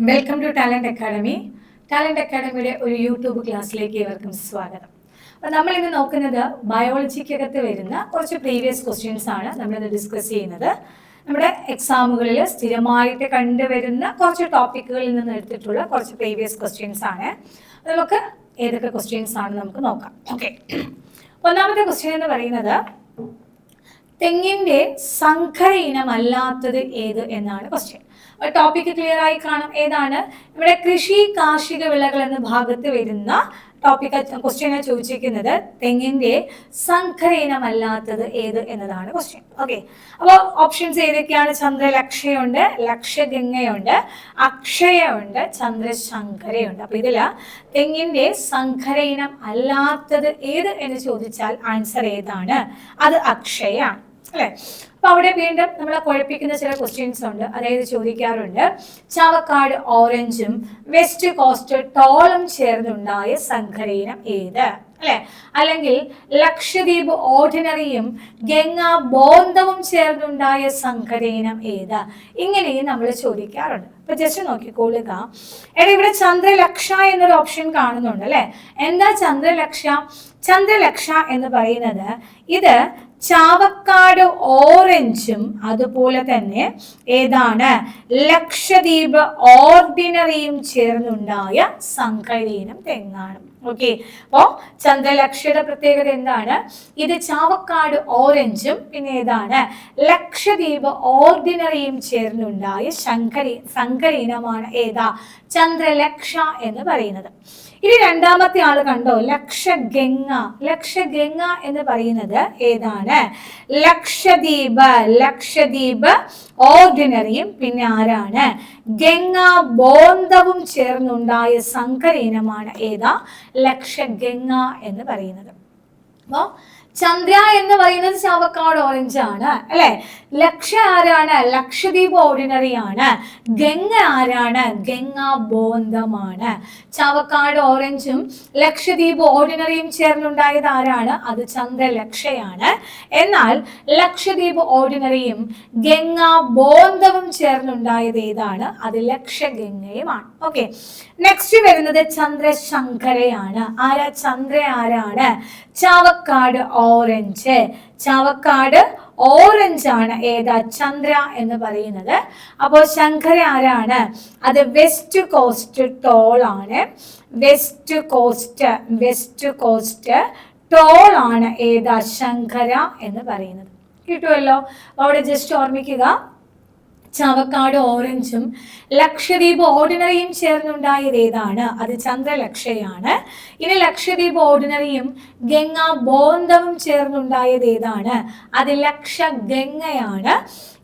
Welcome to talent academy. Talent അക്കാഡമിയുടെ ഒരു YouTube ക്ലാസ്സിലേക്ക് ഏവർക്കും സ്വാഗതം. അപ്പോൾ നമ്മൾ ഇന്ന് നോക്കുന്നത് ബയോളജിക്കകത്ത് വരുന്ന കുറച്ച് പ്രീവിയസ് ക്വസ്റ്റ്യൻസ് ആണ് നമ്മളിന്ന് ഡിസ്കസ് ചെയ്യുന്നത്. നമ്മുടെ എക്സാമുകളിൽ സ്ഥിരമായിട്ട് കണ്ടുവരുന്ന കുറച്ച് ടോപ്പിക്കുകളിൽ നിന്ന് എടുത്തിട്ടുള്ള കുറച്ച് പ്രീവിയസ് ക്വസ്റ്റ്യൻസ് ആണ്. നമുക്ക് ഏതൊക്കെ ക്വസ്റ്റ്യൻസ് ആണ് നമുക്ക് നോക്കാം. ഓക്കെ, ഒന്നാമത്തെ ക്വസ്റ്റ്യൻ എന്ന് പറയുന്നത് തെങ്ങിന്റെ സങ്കര ഇനമല്ലാത്തത് ഏത് എന്നാണ് ക്വസ്റ്റ്യൻ. ടോപ്പിക് ക്ലിയർ ആയി കാണും. ഏതാണ്? ഇവിടെ കൃഷി കാർഷിക വിളകൾ എന്ന ഭാഗത്ത് വരുന്ന ടോപ്പിക് ക്വസ്റ്റ്യനെ ചോദിച്ചിരിക്കുന്നത് തെങ്ങിന്റെ സങ്കര ഇനമല്ലാത്തത് ഏത് എന്നതാണ് ക്വസ്റ്റ്യൻ. ഓക്കെ, അപ്പോൾ ഓപ്ഷൻസ് ഏതൊക്കെയാണ്? ചന്ദ്രലക്ഷയുണ്ട്, ലക്ഷഗംഗയുണ്ട്, അക്ഷയുണ്ട്, ചന്ദ്രശങ്കരയുണ്ട്. അപ്പൊ ഇതില് തെങ്ങിന്റെ സങ്കര ഇനം അല്ലാത്തത് ഏത് എന്ന് ചോദിച്ചാൽ ആൻസർ ഏതാണ്? അത് അക്ഷയാണ് അല്ലെ. അപ്പൊ അവിടെ വീണ്ടും നമ്മളെ കുഴപ്പിക്കുന്ന ചില ക്വസ്റ്റ്യൻസ് ഉണ്ട്. അതായത് ചോദിക്കാറുണ്ട് ചാവക്കാട് ഓറഞ്ചും വെസ്റ്റ് കോസ്റ്റ് ടോളും ചേർന്നുണ്ടായ സങ്കരയിനം ഏത് അല്ലെ, അല്ലെങ്കിൽ ലക്ഷദ്വീപ് ഓർഡിനറിയും ഗംഗാ ബോന്തവും ചേർന്നുണ്ടായ സങ്കരയിനം ഏത്? ഇങ്ങനെയും നമ്മൾ ചോദിക്കാറുണ്ട്. അപ്പൊ ജസ്റ്റ് നോക്കിക്കൊള്ളുക. ഇവിടെ ചന്ദ്രലക്ഷ എന്നൊരു ഓപ്ഷൻ കാണുന്നുണ്ട് അല്ലെ. എന്താ ചന്ദ്രലക്ഷ? ചന്ദ്രലക്ഷ എന്ന് പറയുന്നത് ഇത് ചാവക്കാട് ഓറഞ്ചും അതുപോലെ തന്നെ ഏതാണ് ലക്ഷദ്വീപ് ഓർഡിനറിയും ചേർന്നുണ്ടായ സങ്കരയിനം തെങ്ങാണ്. ഓക്കെ, അപ്പോ ചന്ദ്രലക്ഷയുടെ പ്രത്യേകത എന്താണ്? ഇത് ചാവക്കാട് ഓറഞ്ചും പിന്നെ ഏതാണ് ലക്ഷദ്വീപ് ഓർഡിനറിയും ചേർന്നുണ്ടായ സങ്കരയിനമാണ് ഏതാ ചന്ദ്രലക്ഷ എന്ന് പറയുന്നത്. ഇനി രണ്ടാമത്തെ ആള് കണ്ടോ, ലക്ഷഗംഗ. ലക്ഷഗംഗ എന്ന് പറയുന്നത് ഏതാണ്? ലക്ഷദ്വീപ് ഓർഡിനറിയും പിന്നെ ആരാണ് ഗംഗാ ബോന്തവും ചേർന്നുണ്ടായ സങ്കരയിനമാണ് ഏതാ ലക്ഷഗംഗ എന്ന് പറയുന്നത്. അപ്പോ ചന്ദ്ര എന്ന് പറയുന്നത് ചാവക്കാട് ഓറഞ്ച് ആണ് അല്ലെ. ലക്ഷ ആരാണ്? ലക്ഷദ്വീപ് ഓർഡിനറി ആണ്. ഗംഗ ആരാണ്? ഗംഗാ ബോന്തമാണ്. ചാവക്കാട് ഓറഞ്ചും ലക്ഷദ്വീപ് ഓർഡിനറിയും ചേർന്നുണ്ടായത് ആരാണ്? അത് ചന്ദ്രലക്ഷയാണ്. എന്നാൽ ലക്ഷദ്വീപ് ഓർഡിനറിയും ഗംഗാ ബോന്തവും ചേർന്നുണ്ടായത് ഏതാണ്? അത് ലക്ഷഗംഗയുമാണ്. ഓക്കെ, നെക്സ്റ്റ് വരുന്നത് ചന്ദ്രശങ്കരയാണ്. ആരാ? ചന്ദ്ര ആരാണ്? ചാവക്കാട് ഓറഞ്ച്. ചാവക്കാട് ഓറഞ്ച് ആണ് ഏതാ ചന്ദ്ര എന്ന് പറയുന്നത്. അപ്പോൾ ശങ്കര ആരാണ്? അത് വെസ്റ്റ് കോസ്റ്റ് ടോൾ ആണ്. വെസ്റ്റ് കോസ്റ്റ് ടോൾ ആണ് ഏതാ ശങ്കര എന്ന് പറയുന്നത്. കിട്ടുമല്ലോ. അവിടെ ജസ്റ്റ് ഓർമ്മിക്കുക, ചാവക്കാട് ഓറഞ്ചും ലക്ഷദ്വീപ് ഓർഡിനറിയും ചേർന്നുണ്ടായത് ഏതാണ്? അത് ചന്ദ്രലക്ഷയാണ്. ഇനി ലക്ഷദ്വീപ് ഓർഡിനറിയും ഗംഗാ ബോന്തവും ചേർന്നുണ്ടായത് ഏതാണ്? അത് ലക്ഷഗംഗയാണ്.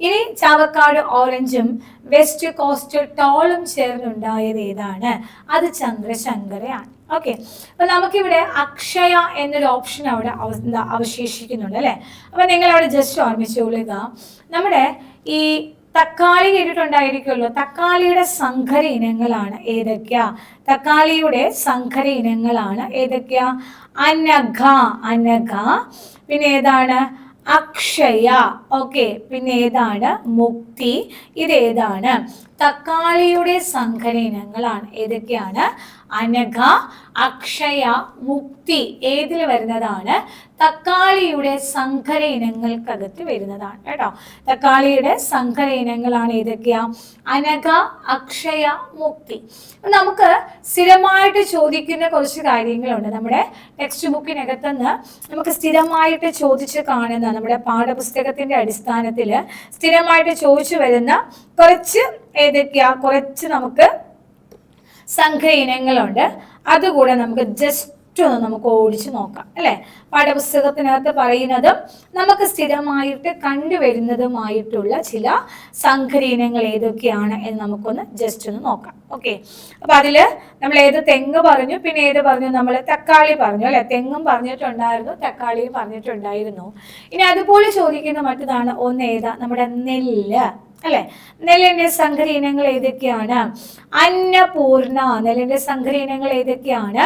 ഇനി ചാവക്കാട് ഓറഞ്ചും വെസ്റ്റ് കോസ്റ്റ് ടോളും ചേർന്നുണ്ടായത് ഏതാണ്? അത് ചന്ദ്രശങ്കരയാണ്. ഓക്കെ, അപ്പൊ നമുക്കിവിടെ അക്ഷയ എന്നൊരു ഓപ്ഷൻ അവിടെ അവശേഷിക്കുന്നുണ്ട് അല്ലെ. അപ്പൊ നിങ്ങൾ അവിടെ ജസ്റ്റ് ഓർമ്മിച്ചുകൊള്ളുക, നമ്മുടെ ഈ തക്കാളി കേട്ടിട്ടുണ്ടായിരിക്കുമല്ലോ. തക്കാളിയുടെ സങ്കര ഇനങ്ങളാണ് ഏതൊക്കെയാ? തക്കാളിയുടെ സങ്കര ഇനങ്ങളാണ് ഏതൊക്കെയാ? അനഘ, പിന്നെ ഏതാണ്? അക്ഷയ. ഓക്കെ, പിന്നെ ഏതാണ്? മുക്തി. ഇതേതാണ്? തക്കാളിയുടെ സങ്കര ഇനങ്ങളാണ്. ഏതൊക്കെയാണ്? അനഘ, അക്ഷയ, മുക്തി. ഏതിൽ വരുന്നതാണ്? തക്കാളിയുടെ സങ്കര ഇനങ്ങൾക്കകത്ത് വരുന്നതാണ് കേട്ടോ. തക്കാളിയുടെ സങ്കര ഇനങ്ങളാണ് ഏതൊക്കെയാ? അനഘ, അക്ഷയ, മുക്തി. നമുക്ക് സ്ഥിരമായിട്ട് ചോദിക്കുന്ന കുറച്ച് കാര്യങ്ങളുണ്ട്. നമ്മുടെ ടെക്സ്റ്റ് ബുക്കിനകത്തുനിന്ന് നമുക്ക് സ്ഥിരമായിട്ട് ചോദിച്ച് കാണുന്ന, നമ്മുടെ പാഠപുസ്തകത്തിന്റെ അടിസ്ഥാനത്തിൽ സ്ഥിരമായിട്ട് ചോദിച്ചു വരുന്ന കുറച്ച് ഏതൊക്കെയാ? കുറച്ച് നമുക്ക് സംഖ്യ ഇനങ്ങളുണ്ട്. അതുകൂടെ നമുക്ക് ജസ്റ്റ് ഒന്ന് നമുക്ക് ഓടിച്ചു നോക്കാം അല്ലെ. പാഠപുസ്തകത്തിനകത്ത് പറയുന്നതും നമുക്ക് സ്ഥിരമായിട്ട് കണ്ടുവരുന്നതുമായിട്ടുള്ള ചില സംഖ്യ ഇനങ്ങൾ ഏതൊക്കെയാണ് എന്ന് നമുക്കൊന്ന് ജസ്റ്റ് ഒന്ന് നോക്കാം. ഓക്കെ, അപ്പൊ അതില് നമ്മൾ ഏത് തെങ്ങ് പറഞ്ഞു, പിന്നെ ഏത് പറഞ്ഞു? നമ്മൾ തക്കാളി പറഞ്ഞു അല്ലെ. തെങ്ങും പറഞ്ഞിട്ടുണ്ടായിരുന്നു, തക്കാളിയും പറഞ്ഞിട്ടുണ്ടായിരുന്നു. ഇനി അതുപോലെ ചോദിക്കുന്ന മറ്റതാണ് ഒന്ന് ഏതാ? നമ്മുടെ നെല്ല് അല്ലെ. നെല്ലിന്റെ സങ്കര ഇനങ്ങൾ ഏതൊക്കെയാണ്? അന്നപൂർണ. നെല്ലിന്റെ സങ്കര ഇനങ്ങൾ ഏതൊക്കെയാണ്?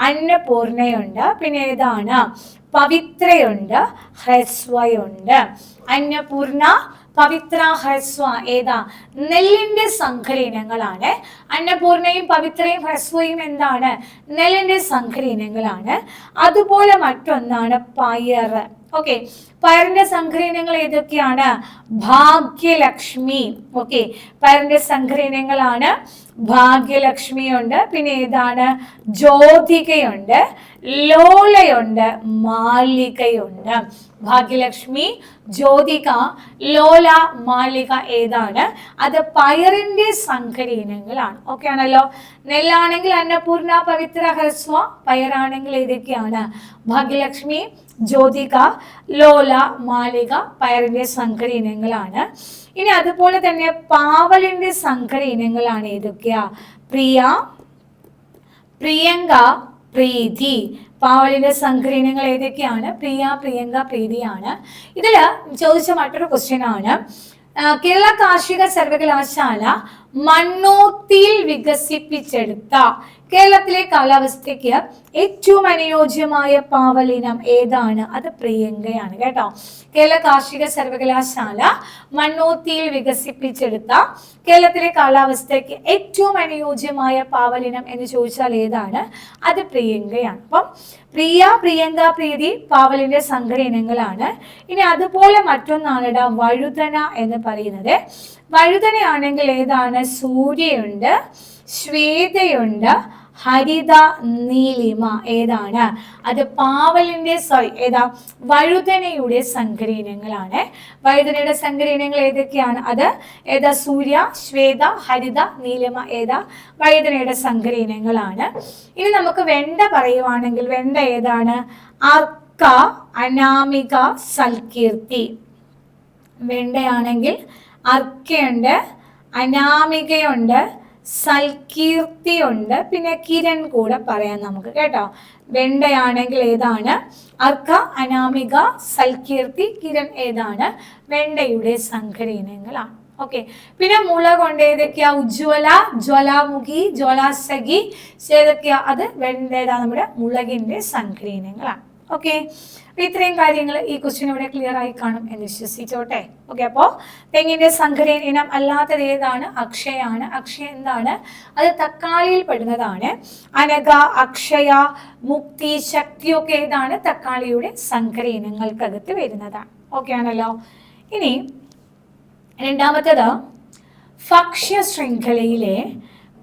അന്നപൂർണയുണ്ട്, പിന്നെ ഏതാണ്? പവിത്രയുണ്ട്, ഹ്രസ്വയുണ്ട്. അന്നപൂർണ, പവിത്ര, ഹ്രസ്വ ഏതാ? നെല്ലിന്റെ സങ്കര ഇനങ്ങളാണ്. അന്നപൂർണയും പവിത്രയും ഹ്രസ്വയും എന്താണ്? നെല്ലിന്റെ സങ്കര ഇനങ്ങളാണ്. അതുപോലെ മറ്റൊന്നാണ് പയർ. ഓക്കെ, പയറിന്റെ സങ്കര ഇനങ്ങൾ ഏതൊക്കെയാണ്? ഭാഗ്യലക്ഷ്മി. ഓക്കെ, പയറിന്റെ സങ്കര ഇനങ്ങളാണ് ഭാഗ്യലക്ഷ്മി ഉണ്ട്, പിന്നെ ഏതാണ്? ജ്യോതികയുണ്ട്, ലോലയുണ്ട്, മാലികയുണ്ട്. ഭാഗ്യലക്ഷ്മി, ജ്യോതിക, ലോല, മാലിക ഏതാണ്? അത് പയറിന്റെ സങ്കര ഇനങ്ങളാണ്. ഓക്കെ ആണല്ലോ. നെല്ലാണെങ്കിൽ അന്നപൂർണ, പവിത്ര, ഹ്രസ്വ. പയറാണെങ്കിൽ ഏതൊക്കെയാണ്? ഭാഗ്യലക്ഷ്മി, ജ്യോതിക, ലോല, മാലിക പയറിന്റെ സങ്കര ഇനങ്ങളാണ്. ഇനി അതുപോലെ തന്നെ പാവലിന്റെ സങ്കര ഇനങ്ങളാണ് ഏതൊക്കെയാ? പ്രിയ, പ്രിയങ്ക, പ്രീതി. പാവലിന്റെ സങ്കര ഇനങ്ങൾ ഏതൊക്കെയാണ്? പ്രിയ, പ്രിയങ്ക, പ്രീതിയാണ്. ഇതില് ചോദിച്ച മറ്റൊരു ക്വസ്റ്റ്യൻ ആണ്, കേരള കാർഷിക സർവകലാശാല മണ്ണോത്തിയിൽ വികസിപ്പിച്ചെടുത്ത കേരളത്തിലെ കാലാവസ്ഥയ്ക്ക് ഏറ്റവും അനുയോജ്യമായ പാവലിനം ഏതാണ്? അത് പ്രിയങ്കയാണ് കേട്ടോ. കേരള കാർഷിക സർവകലാശാല മണ്ണോത്തിയിൽ വികസിപ്പിച്ചെടുത്ത കേരളത്തിലെ കാലാവസ്ഥയ്ക്ക് ഏറ്റവും അനുയോജ്യമായ പാവലിനം എന്ന് ചോദിച്ചാൽ ഏതാണ്? അത് പ്രിയങ്കയാണ്. അപ്പം പ്രിയ, പ്രിയങ്ക, പ്രീതി പാവലിന്റെ സങ്കര ഇനങ്ങളാണ്. ഇനി അതുപോലെ മറ്റൊന്നാണ് വഴുതന എന്ന് പറയുന്നത്. വഴുതനയാണെങ്കിൽ ഏതാണ്? സൂര്യയുണ്ട്, ശ്വേതയുണ്ട്, ഹരിത, നീലിമ ഏതാണ്? അത് പാവലിന്റെ ഏതാ? വഴുതനയുടെ സങ്കര ഇനങ്ങളാണ്. വഴുതനയുടെ സങ്കര ഇനങ്ങൾ ഏതൊക്കെയാണ്? അത് ഏതാ? സൂര്യ, ശ്വേത, ഹരിത, നീലിമ ഏതാ? വഴുതനയുടെ സങ്കര ഇനങ്ങളാണ്. ഇനി നമുക്ക് വെണ്ട പറയുവാണെങ്കിൽ വെണ്ട ഏതാണ്? അർക്ക, അനാമിക, സൽകീർത്തി. വെണ്ടയാണെങ്കിൽ അർക്കയുണ്ട്, അനാമികയുണ്ട്, സൽകീർത്തി ഉണ്ട്, പിന്നെ കിരൺ കൂടെ പറയാം നമുക്ക് കേട്ടോ. വെണ്ടയാണെങ്കിൽ ഏതാണ്? അർക്ക, അനാമിക, സൽകീർത്തി, കിരൺ ഏതാണ്? വെണ്ടയുടെ സങ്കര ഇനങ്ങളാണ്. ഓക്കെ, പിന്നെ മുള കൊണ്ട് ഏതൊക്കെയാ? ഉജ്ജ്വല, ജ്വലാമുഖി, ജ്വലാസഖി ഏതൊക്കെയാ? അത് വെണ്ടയുടെ നമ്മുടെ മുളകിന്റെ സങ്കര ഇനങ്ങളാണ്. ഓക്കെ, അപ്പൊ ഇത്രയും കാര്യങ്ങൾ ഈ ക്വസ്റ്റ്യൻ ഇവിടെ ക്ലിയർ ആയി കാണും എന്ന് വിശ്വസിച്ചോട്ടെ. ഓക്കെ, അപ്പോൾ തെങ്ങിന്റെ സങ്കര ഇനം അല്ലാത്തത് ഏതാണ്? അക്ഷയാണ്. അക്ഷയ എന്താണ്? അത് തക്കാളിയിൽ പെടുന്നതാണ്. അനഘ, അക്ഷയ, മുക്തി, ശക്തി ഒക്കെ ഏതാണ്? തക്കാളിയുടെ സങ്കര ഇനങ്ങൾക്കകത്ത് വരുന്നതാണ്. ഓക്കെ ആണല്ലോ. ഇനി രണ്ടാമത്തേത് ഭക്ഷ്യ ശൃംഖലയിലെ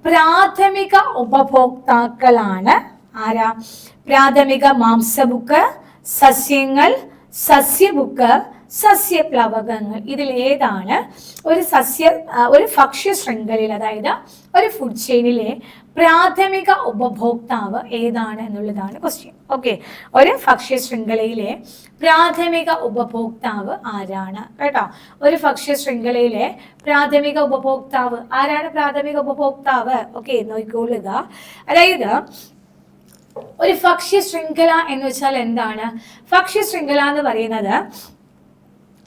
പ്രാഥമിക ഉപഭോക്താക്കളാണ് ആരാ? പ്രാഥമിക മാംസബുക്ക്, സസ്യങ്ങൾ, സസ്യബുക്ക്, സസ്യപ്ലവകങ്ങൾ. ഇതിൽ ഏതാണ് ഒരു ഭക്ഷ്യ ശൃംഖലയിൽ, അതായത് ഒരു ഫുഡ് ചെയിനിലെ പ്രാഥമിക ഉപഭോക്താവ് ഏതാണ് എന്നുള്ളതാണ് ക്വസ്റ്റ്യൻ. ഓക്കെ, ഒരു ഭക്ഷ്യ ശൃംഖലയിലെ പ്രാഥമിക ഉപഭോക്താവ് ആരാണ് കേട്ടോ? ഒരു ഭക്ഷ്യ ശൃംഖലയിലെ പ്രാഥമിക ഉപഭോക്താവ് ആരാണ്? പ്രാഥമിക ഉപഭോക്താവ്. ഓക്കെ, നോക്കിക്കൊള്ളുക. അതായത് ഒരു ഭക്ഷ്യ ശൃംഖല എന്ന് വെച്ചാൽ എന്താണ്? ഭക്ഷ്യ ശൃംഖല എന്ന് പറയുന്നത്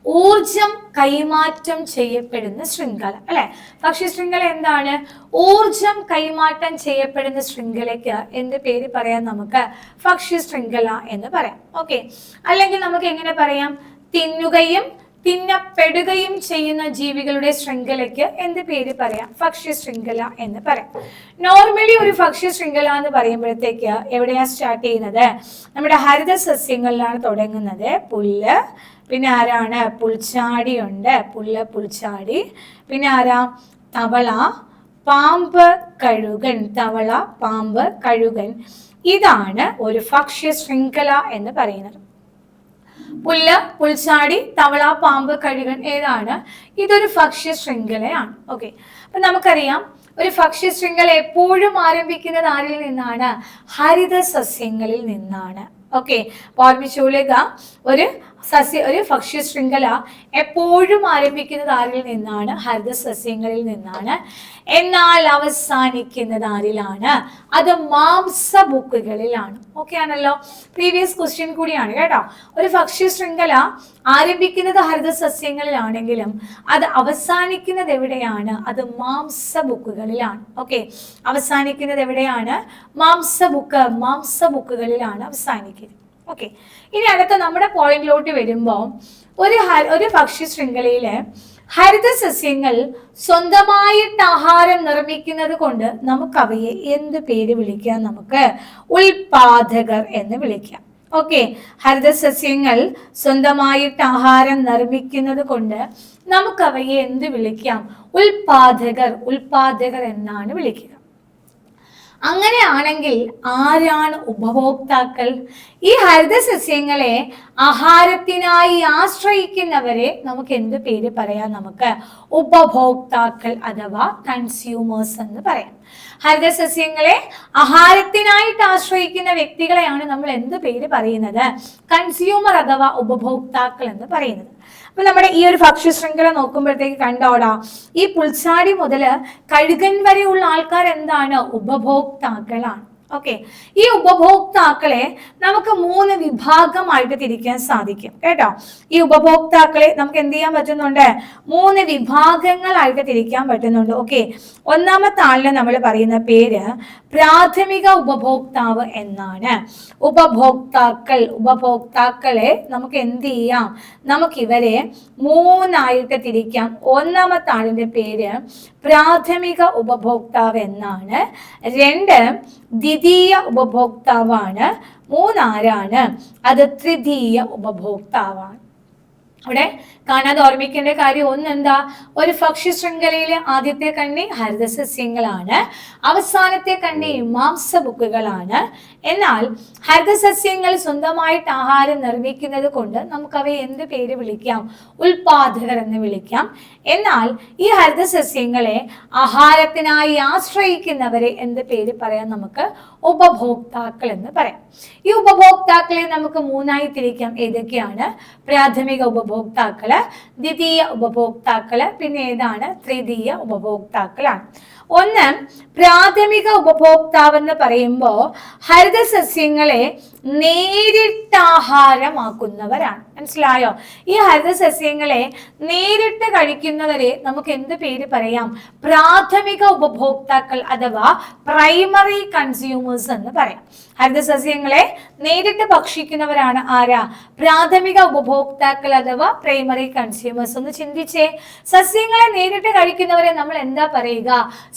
ഊർജം കൈമാറ്റം ചെയ്യപ്പെടുന്ന ശൃംഖല അല്ലെ? ഭക്ഷ്യ ശൃംഖല എന്താണ്? ഊർജം കൈമാറ്റം ചെയ്യപ്പെടുന്ന ശൃംഖലയ്ക്ക് എന്ത് പേര് പറയാം? നമുക്ക് ഭക്ഷ്യ ശൃംഖല എന്ന് പറയാം. ഓക്കെ, അല്ലെങ്കിൽ നമുക്ക് എങ്ങനെ പറയാം? തിന്നുകയും തിന്നപ്പെടുകയും ചെയ്യുന്ന ജീവികളുടെ ശൃംഖലയ്ക്ക് എന്ത് പേര് പറയാം? ഭക്ഷ്യ ശൃംഖല എന്ന് പറയാം. നോർമലി ഒരു ഭക്ഷ്യ ശൃംഖല എന്ന് പറയുമ്പോഴത്തേക്ക് എവിടെയാ സ്റ്റാർട്ട് ചെയ്യുന്നത്? നമ്മുടെ ഹരിത സസ്യങ്ങളിലാണ് തുടങ്ങുന്നത്. പുല്ല്, പിന്നെ ആരാണ്? പുൽച്ചാടി ഉണ്ട്, പുല്ല്, പുൽച്ചാടി. പിന്നെ ആരാ? തവള, പാമ്പ്, കഴുകൻ. തവള, പാമ്പ്, കഴുകൻ. ഇതാണ് ഒരു ഭക്ഷ്യ ശൃംഖല എന്ന് പറയുന്നത്. പുല്ല്, പുൽച്ചാടി, തവള, പാമ്പ്, കഴുകൻ ഏതാണ്? ഇതൊരു ഭക്ഷ്യ ശൃംഖലയാണ്. ഓക്കെ, അപ്പൊ നമുക്കറിയാം ഒരു ഭക്ഷ്യ ശൃംഖല എപ്പോഴും ആരംഭിക്കുന്നത് ആരിൽ നിന്നാണ്? ഹരിത സസ്യങ്ങളിൽ നിന്നാണ്. ഓക്കെ, ഓർമ്മിച്ചോളുക, ഒരു ഭക്ഷ്യ ശൃംഖല എപ്പോഴും ആരംഭിക്കുന്നത് ആരിൽ നിന്നാണ്? ഹരിത സസ്യങ്ങളിൽ നിന്നാണ്. എന്നാൽ അവസാനിക്കുന്നത് ആരിലാണ്? അത് മാംസബുക്കുകളിലാണ്. ഓക്കെ ആണല്ലോ. പ്രീവിയസ് ക്വസ്റ്റ്യൻ കൂടിയാണ് കേട്ടോ. ഒരു ഭക്ഷ്യ ശൃംഖല ആരംഭിക്കുന്നത് ഹരിത സസ്യങ്ങളിലാണെങ്കിലും അത് അവസാനിക്കുന്നത് എവിടെയാണ്? അത് മാംസബുക്കുകളിലാണ്. ഓക്കെ, അവസാനിക്കുന്നത് എവിടെയാണ്? മാംസബുക്കുകളിലാണ് അവസാനിക്കുന്നത്. ഓക്കെ, ഇനി അടുത്ത നമ്മുടെ പോയിന്റിലോട്ട് വരുമ്പോൾ ഒരു ഭക്ഷ്യ ശൃംഖലയില് ഹരിത സസ്യങ്ങൾ സ്വന്തമായിട്ട് ആഹാരം നിർമ്മിക്കുന്നത് കൊണ്ട് നമുക്ക് അവയെ എന്ത് പേര് വിളിക്കാം? നമുക്ക് ഉൽപാദകർ എന്ന് വിളിക്കാം. ഓക്കെ, ഹരിത സസ്യങ്ങൾ സ്വന്തമായിട്ട് ആഹാരം നിർമ്മിക്കുന്നത് കൊണ്ട് നമുക്ക് അവയെ എന്ത് വിളിക്കാം? ഉൽപാദകർ എന്നാണ് വിളിക്കുക. അങ്ങനെയാണെങ്കിൽ ആരാണ് ഉപഭോക്താക്കൾ? ഈ ഹരിത സസ്യങ്ങളെ ആഹാരത്തിനായി ആശ്രയിക്കുന്നവരെ നമുക്ക് എന്ത് പേര് പറയാം? നമുക്ക് ഉപഭോക്താക്കൾ അഥവാ കൺസ്യൂമേഴ്സ് എന്ന് പറയാം. ഹരിത സസ്യങ്ങളെ ആഹാരത്തിനായിട്ട് ആശ്രയിക്കുന്ന വ്യക്തികളെയാണ് നമ്മൾ എന്ത് പേര് പറയുന്നത്? കൺസ്യൂമർ അഥവാ ഉപഭോക്താക്കൾ എന്ന് പറയുന്നത്. അപ്പൊ നമ്മുടെ ഈ ഒരു ഭക്ഷ്യ ശൃംഖല നോക്കുമ്പോഴത്തേക്ക് കണ്ടോടാ, ഈ പുൽച്ചാടി മുതല് കഴുകൻ വരെയുള്ള ആൾക്കാർ എന്താണ്? ഉപഭോക്താക്കളാണ്. ഓക്കെ, ഈ ഉപഭോക്താക്കളെ നമുക്ക് 3 വിഭാഗമായിട്ട് തിരിക്കാൻ സാധിക്കും കേട്ടോ. ഈ ഉപഭോക്താക്കളെ നമുക്ക് എന്ത് ചെയ്യാൻ പറ്റുന്നുണ്ട്? 3 വിഭാഗങ്ങളായിട്ട് തിരിക്കാൻ പറ്റുന്നുണ്ട്. ഓക്കെ, ഒന്നാമത്തെ ആളിനെ നമ്മൾ പറയുന്ന പേര് പ്രാഥമിക ഉപഭോക്താവ് എന്നാണ്. ഉപഭോക്താക്കളെ നമുക്ക് എന്ത് ചെയ്യാം? നമുക്ക് ഇവരെ 3ആയിട്ട് തിരിക്കാം. ഒന്നാമത്തെ ആളിന്റെ പേര് പ്രാഥമിക ഉപഭോക്താവ് എന്നാണ്. 2 ദ്വിതീയ ഉപഭോക്താവാണ്. 3 ആരാണ്? അത് തൃതീയ ഉപഭോക്താവാണ്. അവിടെ കാണാതെ ഓർമ്മിക്കേണ്ട കാര്യം ഒന്നെന്താ? ഒരു ഭക്ഷ്യ ശൃംഖലയിലെ ആദ്യത്തെ കണ്ണി ഹരിതസസ്യങ്ങളാണ്, അവസാനത്തെ കണ്ണി മാംസബുക്കുകളാണ്. എന്നാൽ ഹരിതസസ്യങ്ങൾ സ്വന്തമായിട്ട് ആഹാരം നിർമ്മിക്കുന്നത് കൊണ്ട് നമുക്ക് അവയെ എന്ത് പേര് വിളിക്കാം? ഉൽപാദകർ എന്ന് വിളിക്കാം. എന്നാൽ ഈ ഹരിതസസ്യങ്ങളെ ആഹാരത്തിനായി ആശ്രയിക്കുന്നവരെ എന്ത് പേര് പറയാം? നമുക്ക് ഉപഭോക്താക്കൾ എന്ന് പറയാം. ഈ ഉപഭോക്താക്കളെ നമുക്ക് 3ആയി തിരിക്കാം. ഏതൊക്കെയാണ്? പ്രാഥമിക ഉപഭോക്താക്കള്, ദ്വിതീയ ഉപഭോക്താക്കള്, പിന്നെ ഏതാണ്? തൃതീയ ഉപഭോക്താക്കളാണ്. ഒന്ന് പ്രാഥമിക ഉപഭോക്താവ് എന്ന് പറയുമ്പോൾ ഹരിതസസ്യങ്ങളെ നേരിട്ട് ആഹാരമാക്കുന്നവരാണ്. മനസ്സിലായോ? ഈ ഹരിതസസ്യങ്ങളെ നേരിട്ട് കഴിക്കുന്നവരെ നമുക്ക് എന്ത് പേര് പറയാം? പ്രാഥമിക ഉപഭോക്താക്കൾ അഥവാ പ്രൈമറി കൺസ്യൂമേഴ്സ് എന്ന് പറയാം. ഹരിതസസ്യങ്ങളെ നേരിട്ട് ഭക്ഷിക്കുന്നവരാണ് ആരാ? പ്രാഥമിക ഉപഭോക്താക്കൾ അഥവാ പ്രൈമറി കൺസ്യൂമേഴ്സ്. ഒന്ന് ചിന്തിച്ചേ, സസ്യങ്ങളെ നേരിട്ട് കഴിക്കുന്നവരെ നമ്മൾ എന്താ പറയുക?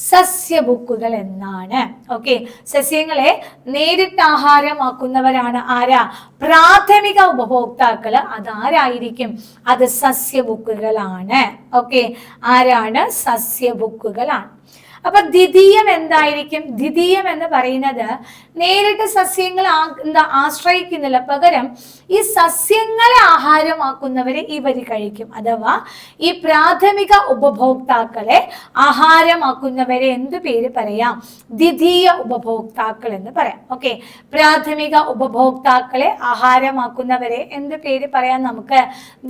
സസ്യബുക്കുകൾ എന്നാണ്. ഓക്കെ, സസ്യങ്ങളെ നേരിട്ട് ആഹാരമാക്കുന്നവരാണ് ആരാ? പ്രാഥമിക ഉപഭോക്താക്കള്. അതാരായിരിക്കും? അത് സസ്യബുക്കുകളാണ്. ഓക്കെ, ആരാണ്? സസ്യബുക്കുകളാണ്. അപ്പൊ ദ്വിതീയം എന്തായിരിക്കും? ദ്വിതീയം എന്ന് പറയുന്നത് നേരിട്ട് സസ്യങ്ങൾ ആശ്രയിക്കുന്നില്ല, പകരം ഈ സസ്യങ്ങളെ ആഹാരമാക്കുന്നവരെ ഇവർ കഴിക്കും. അഥവാ ഈ പ്രാഥമിക ഉപഭോക്താക്കളെ ആഹാരമാക്കുന്നവരെ എന്ത് പേര് പറയാം? ദ്വിതീയ ഉപഭോക്താക്കൾ എന്ന് പറയാം. ഓക്കെ, പ്രാഥമിക ഉപഭോക്താക്കളെ ആഹാരമാക്കുന്നവരെ എന്ത് പേര് പറയാം? നമുക്ക്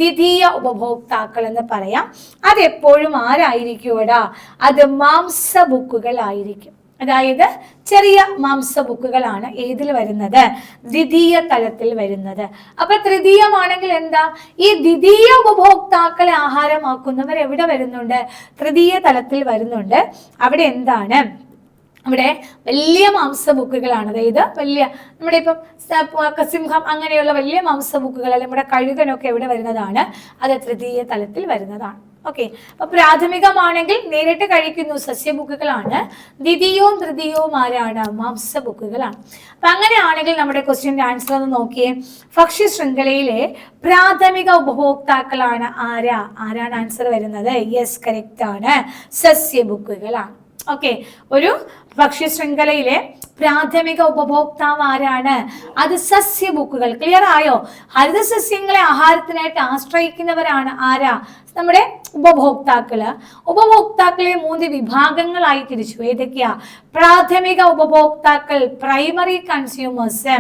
ദ്വിതീയ ഉപഭോക്താക്കൾ എന്ന് പറയാം. അതെപ്പോഴും ആരായിരിക്കുമോടാ? അത് മാംസബുക്കുകളായിരിക്കും. അതായത് ചെറിയ മാംസബുക്കുകളാണ് ഏതിൽ വരുന്നത്? ദ്വിതീയ തലത്തിൽ വരുന്നത്. അപ്പൊ തൃതീയമാണെങ്കിൽ എന്താ? ഈ ദ്വിതീയ ഉപഭോക്താക്കളെ ആഹാരമാക്കുന്നവർ എവിടെ വരുന്നുണ്ട്? തൃതീയ തലത്തിൽ വരുന്നുണ്ട്. അവിടെ എന്താണ്? അവിടെ വലിയ മാംസബുക്കുകളാണ്. അതായത് വലിയ നമ്മുടെ ഇപ്പം സിംഹം അങ്ങനെയുള്ള വലിയ മാംസബുക്കുകൾ, അല്ലെങ്കിൽ നമ്മുടെ കഴുകനൊക്കെ എവിടെ വരുന്നതാണ്? അത് തൃതീയ തലത്തിൽ വരുന്നതാണ്. ഓക്കെ, അപ്പൊ പ്രാഥമികമാണെങ്കിൽ നേരിട്ട് കഴിക്കുന്നു, സസ്യബുക്കുകളാണ്. ദ്വിതീയവും തൃതീയവും ആരാണ്? മാംസബുക്കുകളാണ്. അപ്പൊ അങ്ങനെയാണെങ്കിൽ നമ്മുടെ ക്വസ്റ്റ്യന്റെ ആൻസർ ഒന്ന് നോക്കിയേ. ഭക്ഷ്യ ശൃംഖലയിലെ പ്രാഥമിക ഉപഭോക്താക്കളാണ് ആരാണ് ആൻസർ വരുന്നത്? യെസ്, കറക്റ്റ് ആണ്, സസ്യബുക്കുകളാണ്. ഓക്കെ, ഒരു ഭക്ഷ്യ ശൃംഖലയിലെ പ്രാഥമിക ഉപഭോക്താവ് ആരാണ്? അത് സസ്യബുക്കുകൾ. ക്ലിയർ ആയോ? ഹരിതസസ്യങ്ങളെ ആഹാരത്തിനായിട്ട് ആശ്രയിക്കുന്നവരാണ് ആരാ? നമ്മുടെ ഉപഭോക്താക്കളെ 3 വിഭാഗങ്ങളായി തിരിച്ചു. ഏതൊക്കെയാ? പ്രാഥമിക ഉപഭോക്താക്കൾ പ്രൈമറി കൺസ്യൂമേഴ്സ്,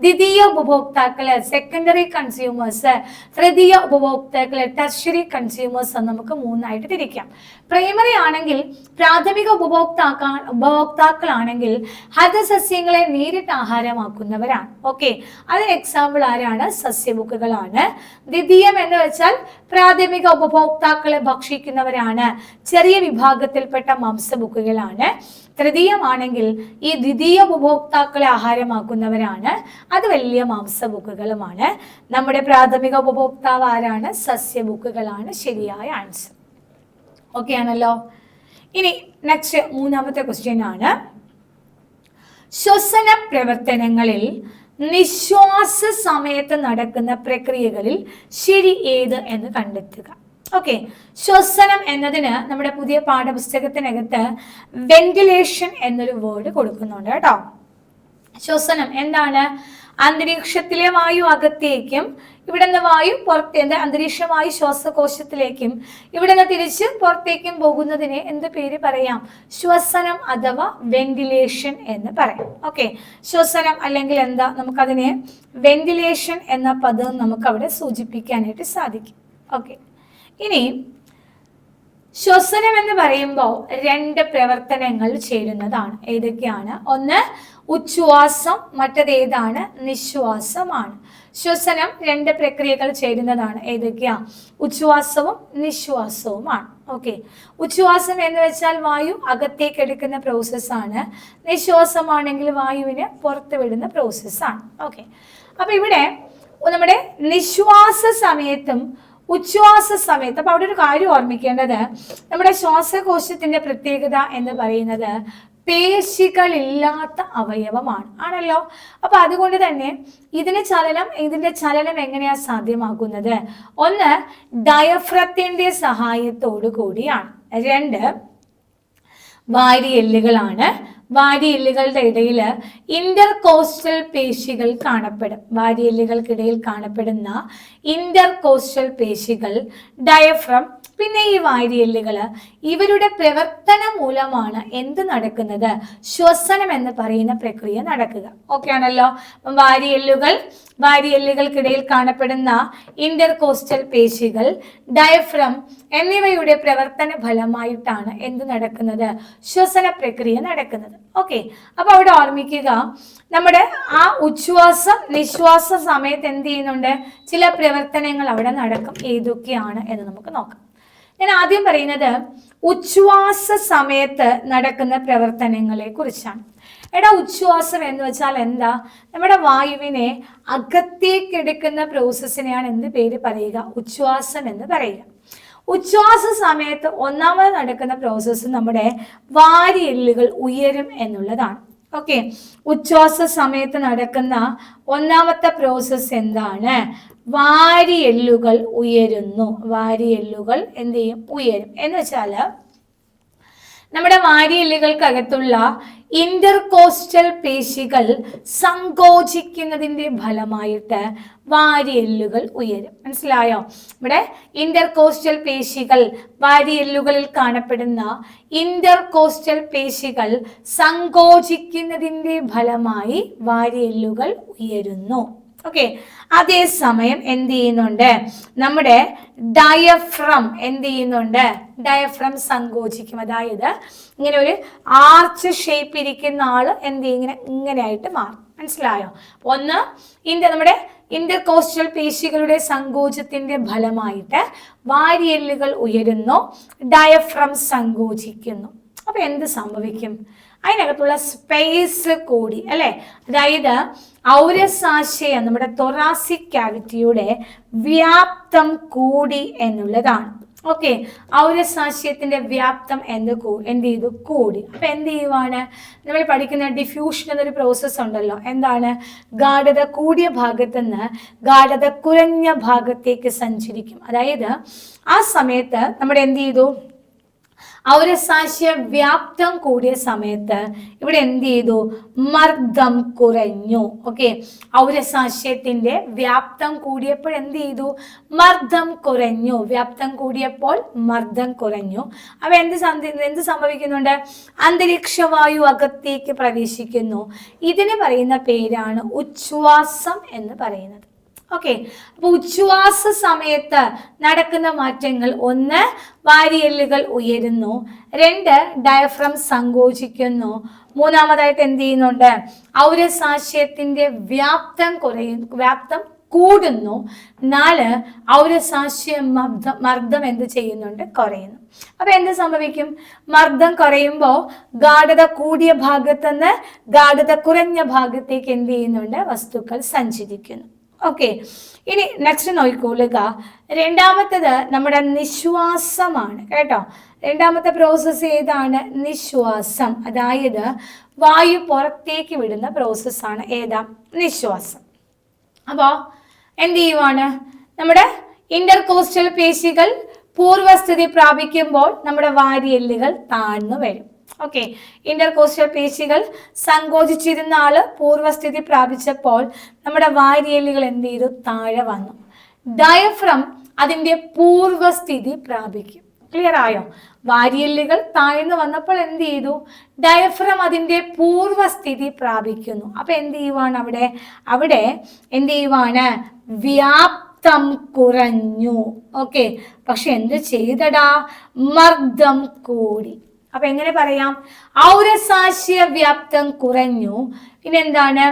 ദ്വിതീയ ഉപഭോക്താക്കൾ സെക്കൻഡറി കൺസ്യൂമേഴ്സ്, തൃതീയ ഉപഭോക്താക്കൾ ടെർഷ്യറി കൺസ്യൂമേഴ്സ് എന്ന് നമുക്ക് 3ആയിട്ട് തിരിക്കാം. പ്രൈമറി ആണെങ്കിൽ പ്രാഥമിക ഉപഭോക്താക്കളാണെങ്കിൽ ഹരിതസസ്യങ്ങളെ നേരിട്ട് ആഹാരമാക്കുന്നവരാണ്. ഓക്കെ, അതിന് എക്സാമ്പിൾ ആരാണ്? സസ്യബുക്കുകളാണ്. ദ്വിതീയം എന്ന് വെച്ചാൽ പ്രാഥമിക ഉപഭോക്താക്കളെ ഭക്ഷിക്കുന്നവരാണ്, ചെറിയ വിഭാഗത്തിൽപ്പെട്ട മാംസബുക്കുകളാണ്. തൃതീയമാണെങ്കിൽ ഈ ദ്വിതീയ ഉപഭോക്താക്കളെ ആഹാരമാക്കുന്നവരാണ്. അത് വലിയ മാംസബുക്കുകളുമാണ്. നമ്മുടെ പ്രാഥമിക ഉപഭോക്താവ് ആരാണ്? സസ്യബുക്കുകളാണ് ശരിയായ ആൻസർ. ഓക്കെ ആണല്ലോ. ഇനി നെക്സ്റ്റ് മൂന്നാമത്തെ ക്വസ്റ്റ്യൻ ആണ്, ശ്വസന പ്രവർത്തനങ്ങളിൽ നിശ്വാസ സമയത്ത് നടക്കുന്ന പ്രക്രിയകളിൽ ശരി ഏത് എന്ന് കണ്ടെത്തുക. ഓക്കെ, ശ്വസനം എന്നതിന് നമ്മുടെ പുതിയ പാഠപുസ്തകത്തിനകത്ത് വെന്റിലേഷൻ എന്നൊരു വേർഡ് കൊടുക്കുന്നുണ്ട് കേട്ടോ. ശ്വസനം എന്താണ്? അന്തരീക്ഷത്തിലെ വായു അകത്തേക്കും ഇവിടെ നിന്ന് വായു പുറത്തേക്ക്, അന്തരീക്ഷവായു ശ്വാസകോശത്തിലേക്കും ഇവിടെ നിന്ന് തിരിച്ച് പുറത്തേക്കും പോകുന്നതിനെ എന്ത് പേര് പറയാം? ശ്വസനം അഥവാ വെന്റിലേഷൻ എന്ന് പറയാം. ഓക്കെ, ശ്വസനം അല്ലെങ്കിൽ എന്താ, നമുക്കതിനെ വെന്റിലേഷൻ എന്ന പദം നമുക്ക് അവിടെ സൂചിപ്പിക്കാനായിട്ട് സാധിക്കും. ഓക്കെ, ഇനി ശ്വസനം എന്ന് പറയുമ്പോൾ രണ്ട് പ്രവർത്തനങ്ങൾ ചേരുന്നതാണ്. ഏതൊക്കെയാണ്? ഒന്ന് ഉച്ഛ്വാസം, മറ്റേതാണ് നിശ്വാസമാണ്. ശ്വസനം രണ്ട് പ്രക്രിയകൾ ചേരുന്നതാണ്. ഏതൊക്കെയാ? ഉച്ഛ്വാസവും നിശ്വാസവുമാണ്. ഓക്കെ, ഉച്ഛ്വാസം എന്ന് വെച്ചാൽ വായു അകത്തേക്ക് എടുക്കുന്ന പ്രോസസ്സാണ്. നിശ്വാസമാണെങ്കിൽ വായുവിനെ പുറത്ത് വിടുന്ന പ്രോസസ്സാണ്. ഓക്കെ, അപ്പൊ ഇവിടെ നമ്മുടെ നിശ്വാസ സമയത്തും ഉച്ഛ്വാസ സമയത്ത്, അപ്പൊ അവിടെ ഒരു കാര്യം ഓർമ്മിക്കേണ്ടത്, നമ്മുടെ ശ്വാസകോശത്തിന്റെ പ്രത്യേകത എന്ന് പറയുന്നത് പേശികളില്ലാത്ത അവയവമാണ് ആണല്ലോ. അപ്പൊ അതുകൊണ്ട് തന്നെ ഇതിന്റെ ചലനം എങ്ങനെയാ സാധ്യമാക്കുന്നത്? ഒന്ന് ഡയഫ്രത്തിന്റെ സഹായത്തോടു കൂടിയാണ്. രണ്ട് വാരിയെല്ലുകളാണ്. വാരിയെല്ലുകളുടെ ഇടയിൽ ഇന്റർകോസ്റ്റൽ പേശികൾ കാണപ്പെടും. വാരിയെല്ലുകൾക്കിടയിൽ കാണപ്പെടുന്ന ഇന്റർകോസ്റ്റൽ പേശികൾ, ഡയഫ്രം, പിന്നെ ഈ വാരിയെല്ലുകൾ, ഇവരുടെ പ്രവർത്തനം മൂലമാണ് എന്ത് നടക്കുന്നത്? ശ്വസനം എന്ന് പറയുന്ന പ്രക്രിയ നടക്കുക. ഓക്കെ ആണല്ലോ. വാരിയെല്ലുകൾക്കിടയിൽ കാണപ്പെടുന്ന ഇന്റർകോസ്റ്റൽ പേശികൾ, ഡയഫ്രം എന്നിവയുടെ പ്രവർത്തന ഫലമായിട്ടാണ് എന്ത് നടക്കുന്നത്? ശ്വസന പ്രക്രിയ നടക്കുന്നത്. ഓക്കെ, അപ്പൊ അവിടെ ഓർമ്മിക്കുക, നമ്മുടെ ആ ഉച്ഛ്വാസം നിശ്വാസ സമയത്ത് എന്ത് ചെയ്യുന്നുണ്ട്? ചില പ്രവർത്തനങ്ങൾ അവിടെ നടക്കും. ഏതൊക്കെയാണ് എന്ന് നമുക്ക് നോക്കാം. ഞാൻ ആദ്യം പറയുന്നത് ഉച്ഛ്വാസ സമയത്ത് നടക്കുന്ന പ്രവർത്തനങ്ങളെ കുറിച്ചാണ്. ഉച്ഛ്വാസം എന്ന് വെച്ചാൽ എന്താ? നമ്മുടെ വായുവിനെ അകത്തേക്ക് എടുക്കുന്ന പ്രോസസ്സിനെയാണ് എന്ത് പേര് പറയുക? ഉച്ഛ്വാസം എന്ന് പറയുക. ഉച്ഛ്വാസ സമയത്ത് ഒന്നാമത് നടക്കുന്ന പ്രോസസ്സ് നമ്മുടെ വാരിയെല്ലുകൾ ഉയരും എന്നുള്ളതാണ്. ഓക്കെ, ഉച്ഛ്വാസ സമയത്ത് നടക്കുന്ന ഒന്നാമത്തെ പ്രോസസ്സ് എന്താണ്? വാരിയെല്ലുകൾ ഉയരുന്നു. വാരിയെല്ലുകൾ എന്ത് ചെയ്യും? ഉയരും. എന്ന് വെച്ചാല് നമ്മുടെ വാരിയെല്ലുകൾക്കകത്തുള്ള ഇന്റർകോസ്റ്റൽ പേശികൾ സങ്കോചിക്കുന്നതിന്റെ ഫലമായിട്ട് വാരിയെല്ലുകൾ ഉയരും. മനസ്സിലായോ? ഇവിടെ ഇന്റർകോസ്റ്റൽ പേശികൾ, വാരിയെല്ലുകളിൽ കാണപ്പെടുന്ന ഇന്റർകോസ്റ്റൽ പേശികൾ സങ്കോചിക്കുന്നതിന്റെ ഫലമായി വാരിയെല്ലുകൾ ഉയരുന്നു. ഓക്കെ, അതേസമയം എന്ത് ചെയ്യുന്നുണ്ട്? നമ്മുടെ ഡയഫ്രം എന്ത് ചെയ്യുന്നുണ്ട്? ഡയഫ്രം സങ്കോചിക്കും. അതായത് ഇങ്ങനെ ഒരു ആർച്ച് ഷേപ്പ് ഇരിക്കുന്ന ആള് എന്ത് ചെയ്യും? ഇങ്ങനെയായിട്ട് മാറും. മനസ്സിലായോ? ഒന്ന് നമ്മുടെ ഇന്റർകോസ്റ്റൽ പേശികളുടെ സങ്കോചത്തിന്റെ ഫലമായിട്ട് വാരിയെല്ലുകൾ ഉയരുന്നു, ഡയഫ്രം സങ്കോചിക്കുന്നു. അപ്പൊ എന്ത് സംഭവിക്കും? അതിനകത്തുള്ള സ്പേസ് കൂടി, അല്ലെ? അതായത് ഔരസാശയം, നമ്മുടെ തൊറാസിക് ക്യാവിറ്റിയുടെ വ്യാപ്തം കൂടി എന്നുള്ളതാണ്. ഓക്കെ, ഔരസാശയത്തിന്റെ വ്യാപ്തം എന്ത് ചെയ്തു? കൂടി. അപ്പൊ എന്ത് ചെയ്യുവാണ്? നമ്മൾ പഠിക്കുന്ന ഡിഫ്യൂഷൻ എന്നൊരു പ്രോസസ്സ് ഉണ്ടല്ലോ. എന്താണ്? ഗാഢത കൂടിയ ഭാഗത്ത് നിന്ന് ഗാഢത കുറഞ്ഞ ഭാഗത്തേക്ക് സഞ്ചരിക്കും. അതായത് ആ സമയത്ത് നമ്മുടെ എന്ത് ചെയ്തു? ഔരസാശയ വ്യാപ്തം കൂടിയ സമയത്ത് ഇവിടെ എന്ത് ചെയ്തു? മർദ്ദം കുറഞ്ഞു. ഓക്കെ, ഔരസാശയത്തിന്റെ വ്യാപ്തം കൂടിയപ്പോൾ എന്ത് ചെയ്തു? മർദ്ദം കുറഞ്ഞു. വ്യാപ്തം കൂടിയപ്പോൾ മർദ്ദം കുറഞ്ഞു. അപ്പൊ എന്ത് സംഭവിക്കുന്നുണ്ട്? അന്തരീക്ഷവായു അകത്തേക്ക് പ്രവേശിക്കുന്നു. ഇതിന് പറയുന്ന പേരാണ് ഉച്ഛ്വാസം എന്ന് പറയുന്നത്. ഓക്കെ, അപ്പൊ ഉച്ഛ്വാസ സമയത്ത് നടക്കുന്ന മാറ്റങ്ങൾ: ഒന്ന്, വാരിയെല്ലുകൾ ഉയരുന്നു. രണ്ട്, ഡയഫ്രം സങ്കോചിക്കുന്നു. മൂന്നാമതായിട്ട് എന്ത് ചെയ്യുന്നുണ്ട്? ഔരസാശയത്തിന്റെ വ്യാപ്തം കൂടുന്നു. 4 ഔരസാശ്യ മർദ്ദം എന്ത് ചെയ്യുന്നുണ്ട്? കുറയുന്നു. അപ്പൊ എന്ത് സംഭവിക്കും? മർദ്ദം കുറയുമ്പോൾ ഗാഢത കൂടിയ ഭാഗത്തുനിന്ന് ഗാഢത കുറഞ്ഞ ഭാഗത്തേക്ക് എന്ത് ചെയ്യുന്നുണ്ട്? വസ്തുക്കൾ സഞ്ചരിക്കുന്നു. ഓക്കെ, ഇനി നെക്സ്റ്റ് നോക്കിക്കൊള്ളുക. രണ്ടാമത്തേത് നമ്മുടെ നിശ്വാസമാണ് കേട്ടോ. രണ്ടാമത്തെ പ്രോസസ്സ് ഏതാണ്? നിശ്വാസം. അതായത് വായു പുറത്തേക്ക് വിടുന്ന പ്രോസസ്സാണ് ഏതാ? നിശ്വാസം. അപ്പോൾ എന്ത് ചെയ്യുവാണ്? നമ്മുടെ ഇന്റർകോസ്റ്റൽ പേശികൾ പൂർവസ്ഥിതി പ്രാപിക്കുമ്പോൾ നമ്മുടെ വാരിയെല്ലുകൾ താഴ്ന്നു വരും. ഓക്കെ, ഇന്റർകോസ്റ്റൽ പേശികൾ സങ്കോചിച്ചിരുന്ന ആള് പൂർവസ്ഥിതി പ്രാപിച്ചപ്പോൾ നമ്മുടെ വാരിയെല്ലുകൾ എന്ത് ചെയ്തു? താഴെ വന്നു. ഡയഫ്രം അതിന്റെ പൂർവസ്ഥിതി പ്രാപിക്കും. ക്ലിയർ ആയോ? വാരിയെല്ലുകൾ താഴ്ന്നു വന്നപ്പോൾ എന്ത് ചെയ്തു? ഡയഫ്രം അതിന്റെ പൂർവസ്ഥിതി പ്രാപിക്കുന്നു. അപ്പൊ എന്ത് ചെയ്യുവാണ്? അവിടെ എന്ത് ചെയ്യുവാണ്? വ്യാപ്തം കുറഞ്ഞു. ഓക്കെ, പക്ഷെ എന്ത് ചെയ്തടാ? മർദ്ദം കൂടി. അപ്പൊ എങ്ങനെ പറയാം? ഔരസാശ്യ വ്യാപ്തം കുറഞ്ഞു, പിന്നെന്താണ്?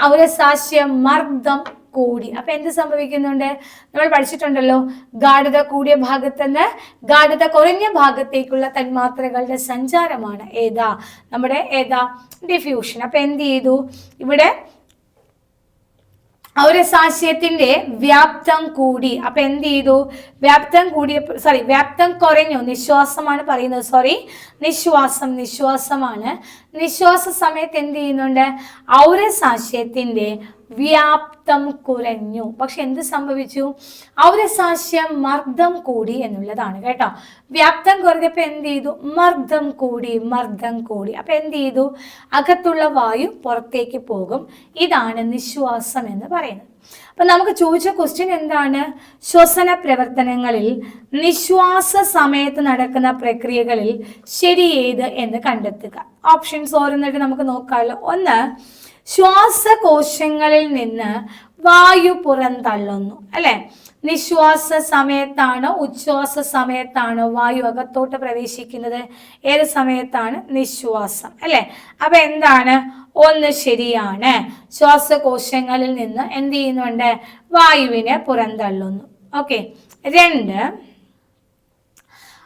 ഔരസാശ്യ മർദ്ദം കൂടി. അപ്പൊ എന്ത് സംഭവിക്കുന്നുണ്ട്? നമ്മൾ പഠിച്ചിട്ടുണ്ടല്ലോ, ഗാഢത കൂടിയ ഭാഗത്തുനിന്ന് ഗാഢത കുറഞ്ഞ ഭാഗത്തേക്കുള്ള തന്മാത്രകളുടെ സഞ്ചാരമാണ് നമ്മുടെ ഡിഫ്യൂഷൻ. അപ്പൊ എന്ത് ചെയ്തു? ഇവിടെ ഔരസാശ്യത്തിന്റെ വ്യാപ്തം കൂടി. അപ്പൊ എന്ത് ചെയ്തു? വ്യാപ്തം കുറഞ്ഞു. നിശ്വാസമാണ് പറയുന്നത്. നിശ്വാസമാണ്. നിശ്വാസ സമയത്ത് എന്ത് ചെയ്യുന്നുണ്ട്? ഔരസാശ്യത്തിന്റെ വ്യാപ്തം കുറഞ്ഞു. പക്ഷെ എന്ത് സംഭവിച്ചു? ഔരസാശ്യ മർദ്ദം കൂടി എന്നുള്ളതാണ് കേട്ടോ. വ്യാപ്തം കുറഞ്ഞപ്പോ എന്ത് ചെയ്തു? മർദ്ദം കൂടി. അപ്പൊ എന്ത് ചെയ്തു? അകത്തുള്ള വായു പുറത്തേക്ക് പോകും. ഇതാണ് നിശ്വാസം എന്ന് പറയുന്നത്. അപ്പൊ നമുക്ക് ചോദിച്ച ക്വസ്റ്റ്യൻ എന്താണ്? ശ്വസന പ്രവർത്തനങ്ങളിൽ നിശ്വാസ സമയത്ത് നടക്കുന്ന പ്രക്രിയകളിൽ ശരി ഏത് എന്ന് കണ്ടെത്തുക. ഓപ്ഷൻസ് ഓരോന്നായിട്ട് നമുക്ക് നോക്കാമല്ലോ. 1, ശ്വാസകോശങ്ങളിൽ നിന്ന് വായു പുറന്തള്ളുന്നു. അല്ലെ? നിശ്വാസ സമയത്താണോ ഉച്ഛ്വാസ സമയത്താണോ വായു അകത്തോട്ട് പ്രവേശിക്കുന്നത്? ഏത് സമയത്താണ്? നിശ്വാസം. അല്ലെ? അപ്പൊ എന്താണ്? 1 ശരിയാണ്. ശ്വാസകോശങ്ങളിൽ നിന്ന് എന്ത് ചെയ്യുന്നുണ്ട്? വായുവിനെ പുറന്തള്ളുന്നു. ഓക്കെ. 2,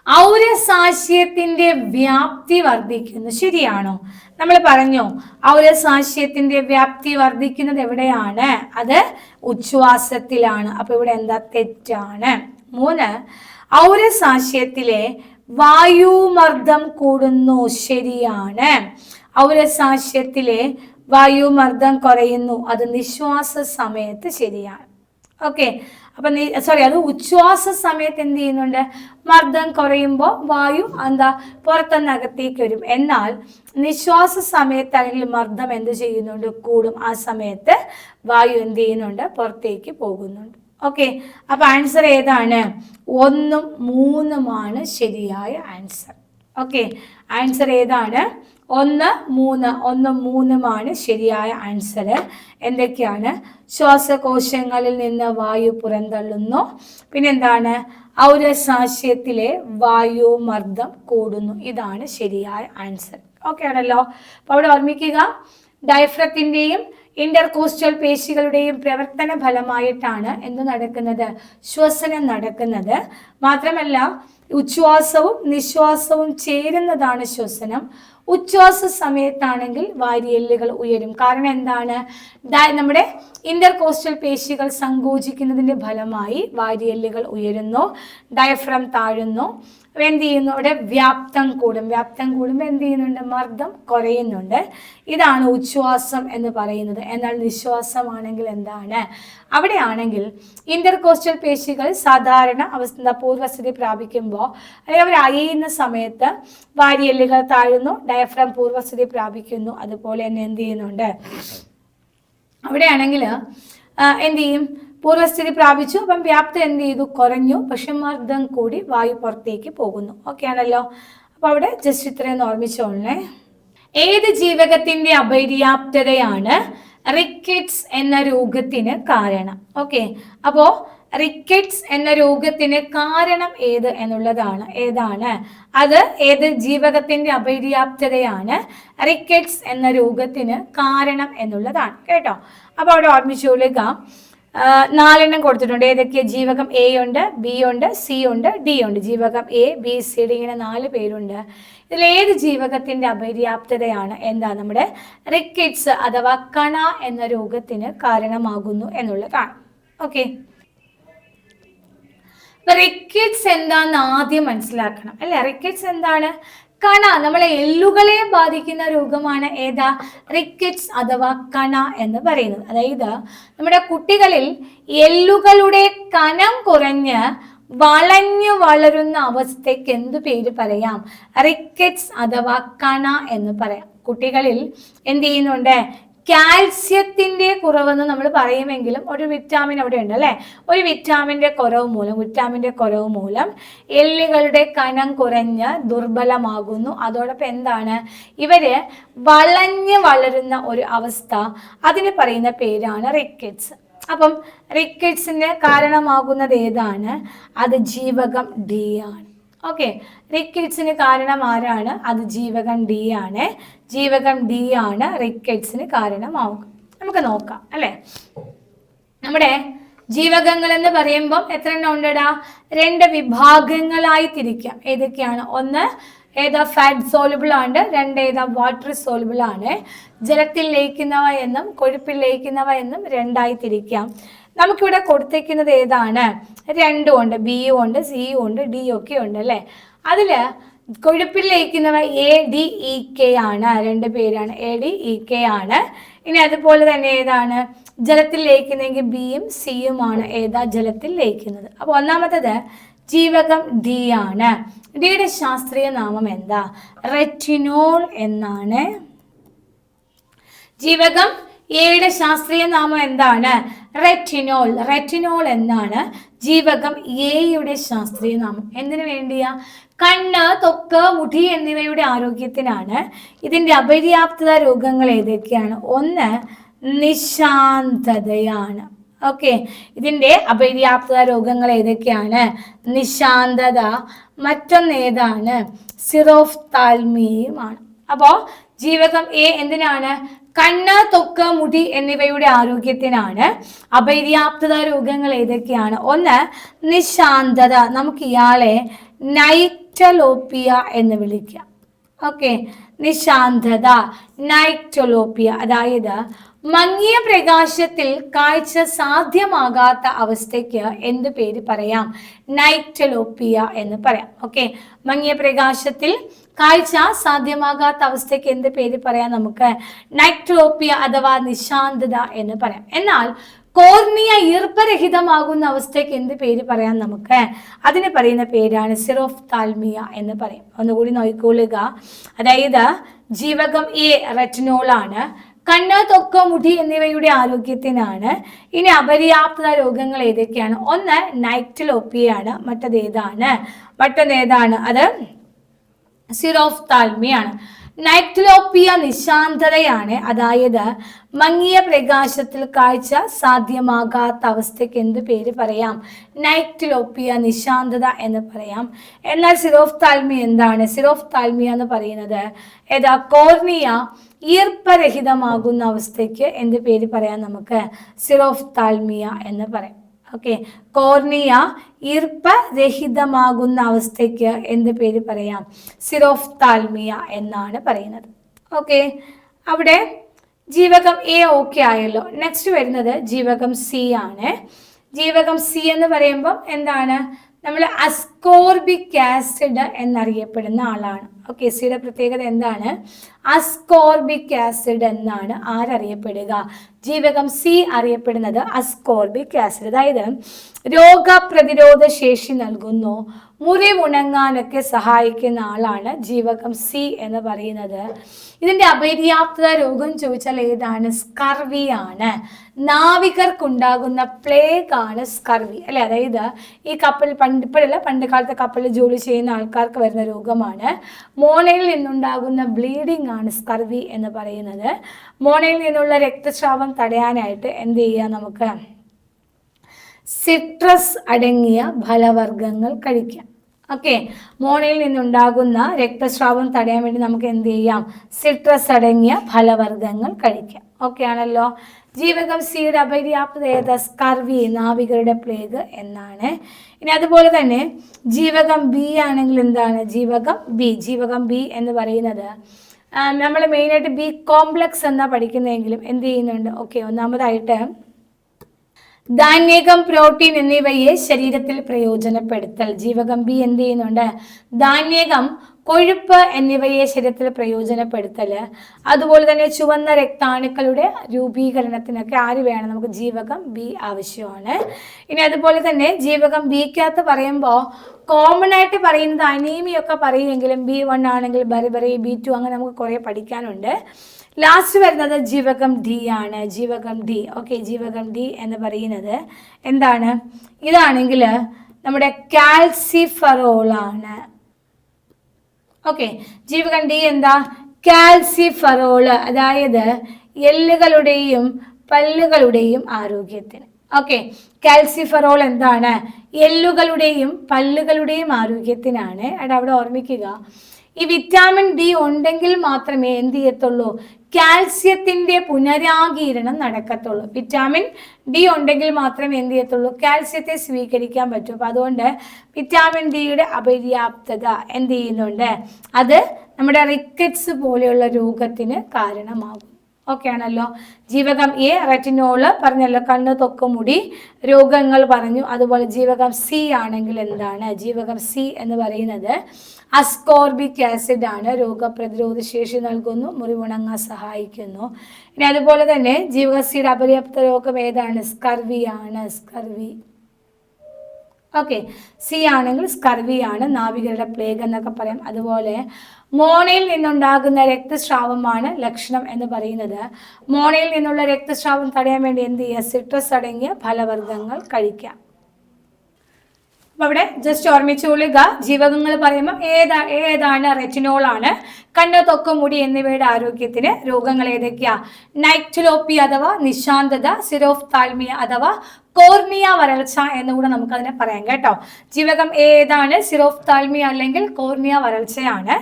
ഔരസാശ്യത്തിന്റെ വ്യാപ്തി വർദ്ധിക്കുന്നു. ശരിയാണോ? നമ്മൾ പറഞ്ഞു ഔരസാശ്യത്തിന്റെ വ്യാപ്തി വർദ്ധിക്കുന്നത് എവിടെയാണ്? അത് ഉച്ഛ്വാസത്തിലാണ്. അപ്പൊ ഇവിടെ എന്താ? തെറ്റാണ്. 3, ഔരസാശ്യത്തിലെ വായുമർദ്ദം കൂടുന്നു. ശരിയാണ്. ഔരസാശ്യത്തിലെ വായുമർദ്ദം കുറയുന്നു. അത് നിശ്വാസ സമയത്ത് ശരിയാണ്. ഓക്കെ, അപ്പൊ അത് ഉച്ഛ്വാസ സമയത്ത് എന്ത് ചെയ്യുന്നുണ്ട്? മർദ്ദം കുറയുമ്പോൾ വായു പുറത്തുനിന്ന് അകത്തേക്ക് വരും. എന്നാൽ നിശ്വാസ സമയത്താണെങ്കിൽ മർദ്ദം എന്ത് ചെയ്യുന്നുണ്ട്? കൂടും. ആ സമയത്ത് വായു എന്ത് ചെയ്യുന്നുണ്ട്? പുറത്തേക്ക് പോകുന്നുണ്ട്. ഓക്കെ, അപ്പൊ ആൻസർ ഏതാണ്? 1ഉം 3ഉമാണ് ശരിയായ ആൻസർ. ഓക്കെ, ആൻസർ ഏതാണ്? 1, 3. 1ഉം 3ഉമാണ് ശരിയായ ആൻസർ. എന്തൊക്കെയാണ്? ശ്വാസകോശങ്ങളിൽ നിന്ന് വായു പുറന്തള്ളുന്നു. പിന്നെന്താണ്? ഔരസാശ്യത്തിലെ വായുമർദ്ദം കൂടുന്നു. ഇതാണ് ശരിയായ ആൻസർ. ഓക്കെ ആണല്ലോ? അപ്പൊ അവിടെ ഓർമ്മിക്കുക, ഡയഫ്രത്തിന്റെയും ഇന്റർകോസ്റ്റൽ പേശികളുടെയും പ്രവർത്തന ഫലമായിട്ടാണ് എന്ത് നടക്കുന്നത്? ശ്വസനം നടക്കുന്നത്. മാത്രമല്ല ഉച്ഛ്വാസവും നിശ്വാസവും ചേരുന്നതാണ് ശ്വസനം. ഉച്ഛ്വാസ സമയത്താണെങ്കിൽ വാരിയെല്ലുകൾ ഉയരും. കാരണം എന്താണ്? നമ്മുടെ ഇന്റർകോസ്റ്റൽ പേശികൾ സങ്കോചിക്കുന്നതിന്റെ ഫലമായി വാരിയെല്ലുകൾ ഉയരുന്നു, ഡയഫ്രം താഴുന്നു. എന്ത് ചെയ്യുന്നു? ഇവിടെ വ്യാപ്തം കൂടുമ്പോൾ എന്ത് ചെയ്യുന്നുണ്ട്? മർദ്ദം കുറയുന്നുണ്ട്. ഇതാണ് ഉച്ഛ്വാസം എന്ന് പറയുന്നത്. എന്നാൽ നിശ്വാസമാണെങ്കിൽ എന്താണ്? അവിടെയാണെങ്കിൽ ഇന്റർകോസ്റ്റൽ പേശികൾ സാധാരണ പൂർവസ്ഥിതി പ്രാപിക്കുമ്പോൾ അല്ലെങ്കിൽ അവർ അയയുന്ന സമയത്ത് വാരിയെല്ലുകൾ താഴുന്നു, ഡയഫ്രം പൂർവസ്ഥിതി പ്രാപിക്കുന്നു. അതുപോലെ തന്നെ എന്ത് ചെയ്യുന്നുണ്ട്? അവിടെയാണെങ്കിൽ എന്ത് ചെയ്യും? പൂർവസ്ഥിതി പ്രാപിച്ചു. അപ്പം വ്യാപ്തി എന്ത് ചെയ്തു? കുറഞ്ഞു. പക്ഷെ മർദ്ദം കൂടി, വായു പുറത്തേക്ക് പോകുന്നു. ഓക്കെ ആണല്ലോ? അപ്പൊ അവിടെ ജസ്റ്റ് ഇത്രയും ഓർമ്മിച്ചോളേ. ഏത് ജീവകത്തിന്റെ അപര്യാപ്തതയാണ് റിക്കറ്റ്സ് എന്ന രോഗത്തിന് കാരണം? ഓക്കെ, അപ്പോ റിക്കറ്റ്സ് എന്ന രോഗത്തിന് കാരണം ഏത് എന്നുള്ളതാണ്. ഏതാണ് അത്? ഏത് ജീവകത്തിന്റെ അപര്യാപ്തതയാണ് റിക്കറ്റ്സ് എന്ന രോഗത്തിന് കാരണം എന്നുള്ളതാണ് കേട്ടോ. അപ്പൊ അവിടെ ഓർമ്മിച്ചോളുക, 4 കൊടുത്തിട്ടുണ്ട്. ഏതൊക്കെയാ? ജീവകം എ ഉണ്ട്, ബി ഉണ്ട്, സി ഉണ്ട്, ഡി ഉണ്ട്. ജീവകം എ, ബി, സി, ഡി ഇങ്ങനെ 4 പേരുണ്ട്. ഇതിലേത് ജീവകത്തിന്റെ അപര്യാപ്തതയാണ് എന്താ നമ്മുടെ റിക്കറ്റ്സ് അഥവാ കണ എന്ന രോഗത്തിന് കാരണമാകുന്നു എന്നുള്ളതാണ്. ഓക്കെ, റിക്കറ്റ്സ് എന്താന്ന് ആദ്യം മനസ്സിലാക്കണം അല്ലെ. റിക്കറ്റ്സ് എന്താണ്? കണ, നമ്മളെ എല്ലുകളെ ബാധിക്കുന്ന രോഗമാണ് ഏതാ? റിക്കറ്റ്സ് അഥവാ കണ എന്ന് പറയുന്നത്. അതായത് നമ്മുടെ കുട്ടികളിൽ എല്ലുകളുടെ കനം കുറഞ്ഞ് വളഞ്ഞു വളരുന്ന അവസ്ഥയ്ക്ക് എന്തു പേര് പറയാം? റിക്കറ്റ്സ് അഥവാ കണ എന്ന് പറയാം. കുട്ടികളിൽ എന്ത് ചെയ്യുന്നുണ്ട്? കാൽസ്യത്തിന്റെ കുറവെന്ന് നമ്മൾ പറയുമെങ്കിലും ഒരു വിറ്റാമിൻ അവിടെ ഉണ്ട് അല്ലെ. ഒരു വിറ്റാമിന്റെ കുറവ് മൂലം എല്ലുകളുടെ കനം കുറഞ്ഞ് ദുർബലമാകുന്നു. അതോടൊപ്പം എന്താണ്? ഇവര് വളഞ്ഞ് വളരുന്ന ഒരു അവസ്ഥ, അതിന് പറയുന്ന പേരാണ് റിക്കറ്റ്സ്. അപ്പം റിക്കറ്റ്സിന് കാരണമാകുന്നത് ഏതാണ്? അത് ജീവകം ഡി ആണ്. ഓക്കെ, റിക്കറ്റ്സിന് കാരണം ആരാണ്? അത് ജീവകം ഡി ആണ്. ജീവകം ഡി ആണ് റിക്കറ്റ്സിന് കാരണമാവുക. നമുക്ക് നോക്കാം അല്ലെ. നമ്മുടെ ജീവകങ്ങൾ എന്ന് പറയുമ്പോൾ എത്ര എണ്ണം ഉണ്ടടാ? 2 വിഭാഗങ്ങളായി തിരിക്കാം. ഏതൊക്കെയാണ്? ഒന്ന് ഏതാ? ഫാറ്റ് സോലുബിൾ ആണ്. 2 ഏതാ? വാട്ടർ സോലുബിൾ ആണ്. ജലത്തിൽ ലയിക്കുന്നവ എന്നും കൊഴുപ്പിൽ ലയിക്കുന്നവ എന്നും 2ആയി തിരിക്കാം. നമുക്കിവിടെ കൊടുത്തിരിക്കുന്നത് ഏതാണ്? 2 ഉണ്ട്, ബിയും ഉണ്ട്, സിയും ഉണ്ട്, ഡി ഒക്കെ ഉണ്ട് അല്ലെ. അതില് കൊഴുപ്പിൽ ലയിക്കുന്നവ എ, ഡി, ഇ, കെ ആണ്. 2 പേരാണ്, എ, ഡി, ഇ, കെ ആണ്. ഇനി അതുപോലെ തന്നെ ഏതാണ്? ജലത്തിൽ ലയിക്കുന്നെങ്കിൽ ബിയും സിയുമാണ് ഏതാ? ജലത്തിൽ ലയിക്കുന്നത്. അപ്പൊ ഒന്നാമത്തത് ജീവകം ഡി ആണ്. ഡിയുടെ ശാസ്ത്രീയ നാമം എന്താ? റെറ്റിനോൾ എന്നാണ്. ജീവകം എയുടെ ശാസ്ത്രീയ നാമം എന്താണ്? റെറ്റിനോൾ. റെറ്റിനോൾ എന്നാണ് ജീവകം എയുടെ ശാസ്ത്രീയ നാമം. എന്തിനു വേണ്ടിയാ? കണ്ണ്, ത്വക്ക്, മുടി എന്നിവയുടെ ആരോഗ്യത്തിനാണ്. ഇതിന്റെ അപര്യാപ്തത രോഗങ്ങൾ ഏതൊക്കെയാണ്? ഒന്ന് നിശാന്തതയാണ്. ഓക്കെ, ഇതിന്റെ അപര്യാപ്തത രോഗങ്ങൾ ഏതൊക്കെയാണ്? നിശാന്തത. മറ്റൊന്ന് ഏതാണ്? സിറോഫ്താൽമിയുമാണ്. അപ്പോ ജീവകം എ എന്തിനാണ്? കണ്ണ്, ത്വക്ക്, മുടി എന്നിവയുടെ ആരോഗ്യത്തിനാണ്. അപര്യാപ്തത രോഗങ്ങൾ ഏതൊക്കെയാണ്? ഒന്ന് നിശാന്തത. നമുക്ക് ഇയാളെ നൈക്ടലോപ്പിയ എന്ന് വിളിക്കാം. ഓക്കെ, നിശാന്തത, നൈക്ടലോപ്പിയ. അതായത് മങ്ങിയ പ്രകാശത്തിൽ കാഴ്ച സാധ്യമാകാത്ത അവസ്ഥയ്ക്ക് എന്ത് പേര് പറയാം? നൈക്ടലോപ്പിയ എന്ന് പറയാം. ഓക്കെ, മങ്ങിയ പ്രകാശത്തിൽ കാഴ്ച സാധ്യമാകാത്ത അവസ്ഥയ്ക്ക് എന്ത് പേര് പറയാം? നമുക്ക് നൈക്ടലോപ്പിയ അഥവാ നിശാന്തത എന്ന് പറയാം. എന്നാൽ കോർണിയ ഈർപ്പരഹിതമാകുന്ന അവസ്ഥയ്ക്ക് എന്ത് പേര് പറയാം? നമുക്ക് അതിന് പറയുന്ന പേരാണ് സിറോഫ്താൽമിയ എന്ന് പറയും. ഒന്നുകൂടി നോക്കിക്കൊള്ളുക. അതായത് ജീവകം എ റെറ്റിനോൾ ആണ്. കണ്ണ്, ത്വക്ക്, മുടി എന്നിവയുടെ ആരോഗ്യത്തിനാണ്. ഇനി അപര്യാപ്തത രോഗങ്ങൾ ഏതൊക്കെയാണ്? ഒന്ന് നൈക്ടലോപ്പിയാണ്. മറ്റൊന്നേതാണ്? അത് സിറോഫ്താൽമിയാണ്. നൈക്ടലോപ്പിയ നിശാന്തതയാണ്. അതായത് മങ്ങിയ പ്രകാശത്തിൽ കാഴ്ച സാധ്യമാകാത്ത അവസ്ഥയ്ക്ക് എന്ത് പേര് പറയാം? നൈക്ടലോപ്പിയ നിശാന്തത എന്ന് പറയാം. എന്നാൽ സിറോഫ്താൽമിയ എന്താണ്? സിറോഫ്താൽമിയ എന്ന് പറയുന്നത് ഏതാ? കോർണിയ ഈർപ്പരഹിതമാകുന്ന അവസ്ഥയ്ക്ക് എന്ത് പേര് പറയാം? നമുക്ക് സിറോഫ്താൽമിയ എന്ന് പറയാം. ഓക്കെ, കോർണിയ ഈർപ്പരഹിതമാകുന്ന അവസ്ഥയ്ക്ക് എന്ത് പേര് പറയാം? സിറോഫ്താൽമിയ എന്നാണ് പറയുന്നത്. ഓക്കെ, അവിടെ ജീവകം എ ഓക്കെ ആയല്ലോ. നെക്സ്റ്റ് വരുന്നത് ജീവകം സി ആണ്. ജീവകം സി എന്ന് പറയുമ്പോൾ എന്താണ്? നമ്മൾ അസ്കോർബിക് ആസിഡ് എന്നറിയപ്പെടുന്ന ആളാണ്. ഓക്കെ, സിയുടെ പ്രത്യേകത എന്താണ്? അസ്കോർബിക് ആസിഡ് എന്നാണ് ആരറിയപ്പെടുക? ജീവകം സി അറിയപ്പെടുന്നത് അസ്കോർബിക് ആസിഡ്. അതായത് രോഗപ്രതിരോധ ശേഷി നൽകുന്നു, മുറിവുണങ്ങാനൊക്കെ സഹായിക്കുന്ന ആളാണ് ജീവകം സി എന്ന് പറയുന്നത്. ഇതിന്റെ അപര്യാപ്തത രോഗം ചോദിച്ചാൽ ഏതാണ്? സ്കർവി ആണ്. നാവികർക്കുണ്ടാകുന്ന പ്ലേഗ് ആണ് സ്കർവി അല്ലെ. അതായത് ഈ കപ്പൽ പണ്ട് കാലത്തെ കപ്പലിൽ ജോലി ചെയ്യുന്ന ആൾക്കാർക്ക് വരുന്ന രോഗമാണ്. മോണയിൽ നിന്നുണ്ടാകുന്ന ബ്ലീഡിംഗ് ആണ് സ്കർവി എന്ന് പറയുന്നത്. മോണയിൽ നിന്നുള്ള രക്തസ്രാവം തടയാനായിട്ട് എന്ത് ചെയ്യാം? നമുക്ക് സിട്രസ് അടങ്ങിയ ഫലവർഗ്ഗങ്ങൾ കഴിക്കാം. ഓക്കെ, മോണയിൽ നിന്നുണ്ടാകുന്ന രക്തസ്രാവം തടയാൻ വേണ്ടി നമുക്ക് എന്ത് ചെയ്യാം? സിട്രസ് അടങ്ങിയ ഫലവർഗ്ഗങ്ങൾ കഴിക്കാം. ഓക്കെ ആണല്ലോ. ജീവകം സിയുടെ അപര്യാപ്തത ഏതാ? സ്കർവി, നാവികരുടെ പ്ലേഗ് എന്നാണ്. ഇനി അതുപോലെ തന്നെ ജീവകം ബി ആണെങ്കിൽ എന്താണ്? ജീവകം ബി എന്ന് പറയുന്നത് നമ്മൾ മെയിനായിട്ട് ബി കോംപ്ലക്സ് എന്നാ പഠിക്കുന്നതെങ്കിലും എന്ത് ചെയ്യുന്നുണ്ട്? ഓക്കെ, ഒന്നാമതായിട്ട് ധാന്യകം, പ്രോട്ടീൻ എന്നിവയെ ശരീരത്തിൽ പ്രയോജനപ്പെടുത്തൽ. ജീവകം ബി എന്ത് ചെയ്യുന്നുണ്ട്? ധാന്യകം, കൊഴുപ്പ് എന്നിവയെ ശരീരത്തിൽ പ്രയോജനപ്പെടുത്തൽ. അതുപോലെ തന്നെ ചുവന്ന രക്താണുക്കളുടെ രൂപീകരണത്തിനൊക്കെ ആര് വേണം? നമുക്ക് ജീവകം ബി ആവശ്യമാണ്. ഇനി അതുപോലെ തന്നെ ജീവകം ബിക്കകത്ത് പറയുമ്പോൾ കോമൺ ആയിട്ട് പറയുന്നത് അനീമിയൊക്കെ പറയുമെങ്കിലും B1 ആണെങ്കിൽ ബറി, B2 അങ്ങനെ നമുക്ക് കുറേ പഠിക്കാനുണ്ട്. ലാസ്റ്റ് വരുന്നത് ജീവകം ഡി ആണ്. ജീവകം ഡി. ഓക്കെ, ജീവകം ഡി എന്ന് പറയുന്നത് എന്താണ്? ഇതാണെങ്കിൽ നമ്മുടെ കാൽസിഫെറോളാണ്. ഓക്കെ, ജീവകം ഡി എന്താ? കാൽസിഫെറോള്, അതായത് എല്ലുകളുടെയും പല്ലുകളുടെയും ആരോഗ്യത്തിന്. ഓക്കെ, കാൽസിഫെറോൾ എന്താണ്? എല്ലുകളുടെയും പല്ലുകളുടെയും ആരോഗ്യത്തിനാണ്. അവിടെ ഓർമ്മിക്കുക, ഈ വിറ്റാമിൻ ഡി ഉണ്ടെങ്കിൽ മാത്രമേ എന്ത് ചെയ്യത്തുള്ളൂ? കാൽസ്യത്തിന്റെ പുനരാഗീരണം നടക്കത്തുള്ളൂ. വിറ്റാമിൻ ഡി ഉണ്ടെങ്കിൽ മാത്രമേ എന്ത് ചെയ്യത്തുള്ളൂ? കാൽസ്യത്തെ സ്വീകരിക്കാൻ പറ്റൂ. അപ്പം അതുകൊണ്ട് വിറ്റാമിൻ ഡിയുടെ അപര്യാപ്തത എന്ത് ചെയ്യുന്നുണ്ട്? അത് നമ്മുടെ റിക്കറ്റ്സ് പോലെയുള്ള രോഗത്തിന് കാരണമാകും. ഓക്കെ ആണല്ലോ. ജീവകം എ റെറ്റിനോള് പറഞ്ഞല്ലോ, കണ്ണ്, ത്വക്ക്, മുടി രോഗങ്ങൾ പറഞ്ഞു. അതുപോലെ ജീവകം സി ആണെങ്കിൽ എന്താണ്? ജീവകം സി എന്ന് പറയുന്നത് അസ്കോർബിക് ആസിഡ് ആണ്. രോഗപ്രതിരോധ ശേഷി നൽകുന്നു, മുറിവുണങ്ങാൻ സഹായിക്കുന്നു. ഇനി അതുപോലെ തന്നെ ജീവകം സിയുടെ അപര്യാപ്ത രോഗം ഏതാണ്? സ്കർവി ആണ്. സ്കർവി. ഓക്കെ, സി ആണെങ്കിൽ സ്കർവി ആണ്, നാവികരുടെ പ്ലേഗ് എന്നൊക്കെ പറയാം. അതുപോലെ മോണയിൽ നിന്നുണ്ടാകുന്ന രക്തസ്രാവമാണ് ലക്ഷണം എന്ന് പറയുന്നത്. മോണയിൽ നിന്നുള്ള രക്തസ്രാവം തടയാൻ വേണ്ടി എന്ത് ചെയ്യുക? സിട്രസ് അടങ്ങിയ ഫലവർഗ്ഗങ്ങൾ കഴിക്കാം. അപ്പം അവിടെ ജസ്റ്റ് ഓർമ്മിച്ചുകൊള്ളുക, ജീവകങ്ങൾ പറയുമ്പോൾ ഏതാണ്? റെറ്റിനോൾ ആണ്. കണ്ണ്, ത്വക്ക്, മുടി എന്നിവയുടെ ആരോഗ്യത്തിന് രോഗങ്ങൾ ഏതൊക്കെയാ? നൈക്റ്റിലോപ്പി അഥവാ നിശാന്തത, സിരോഫ്താൽമിയ അഥവാ കോർണിയ വരൾച്ച എന്നുകൂടെ നമുക്കതിനെ പറയാം കേട്ടോ. ജീവകം ഏതാണ്? സിരോഫ്താൽമിയ അല്ലെങ്കിൽ കോർണിയ വരൾച്ചയാണ്.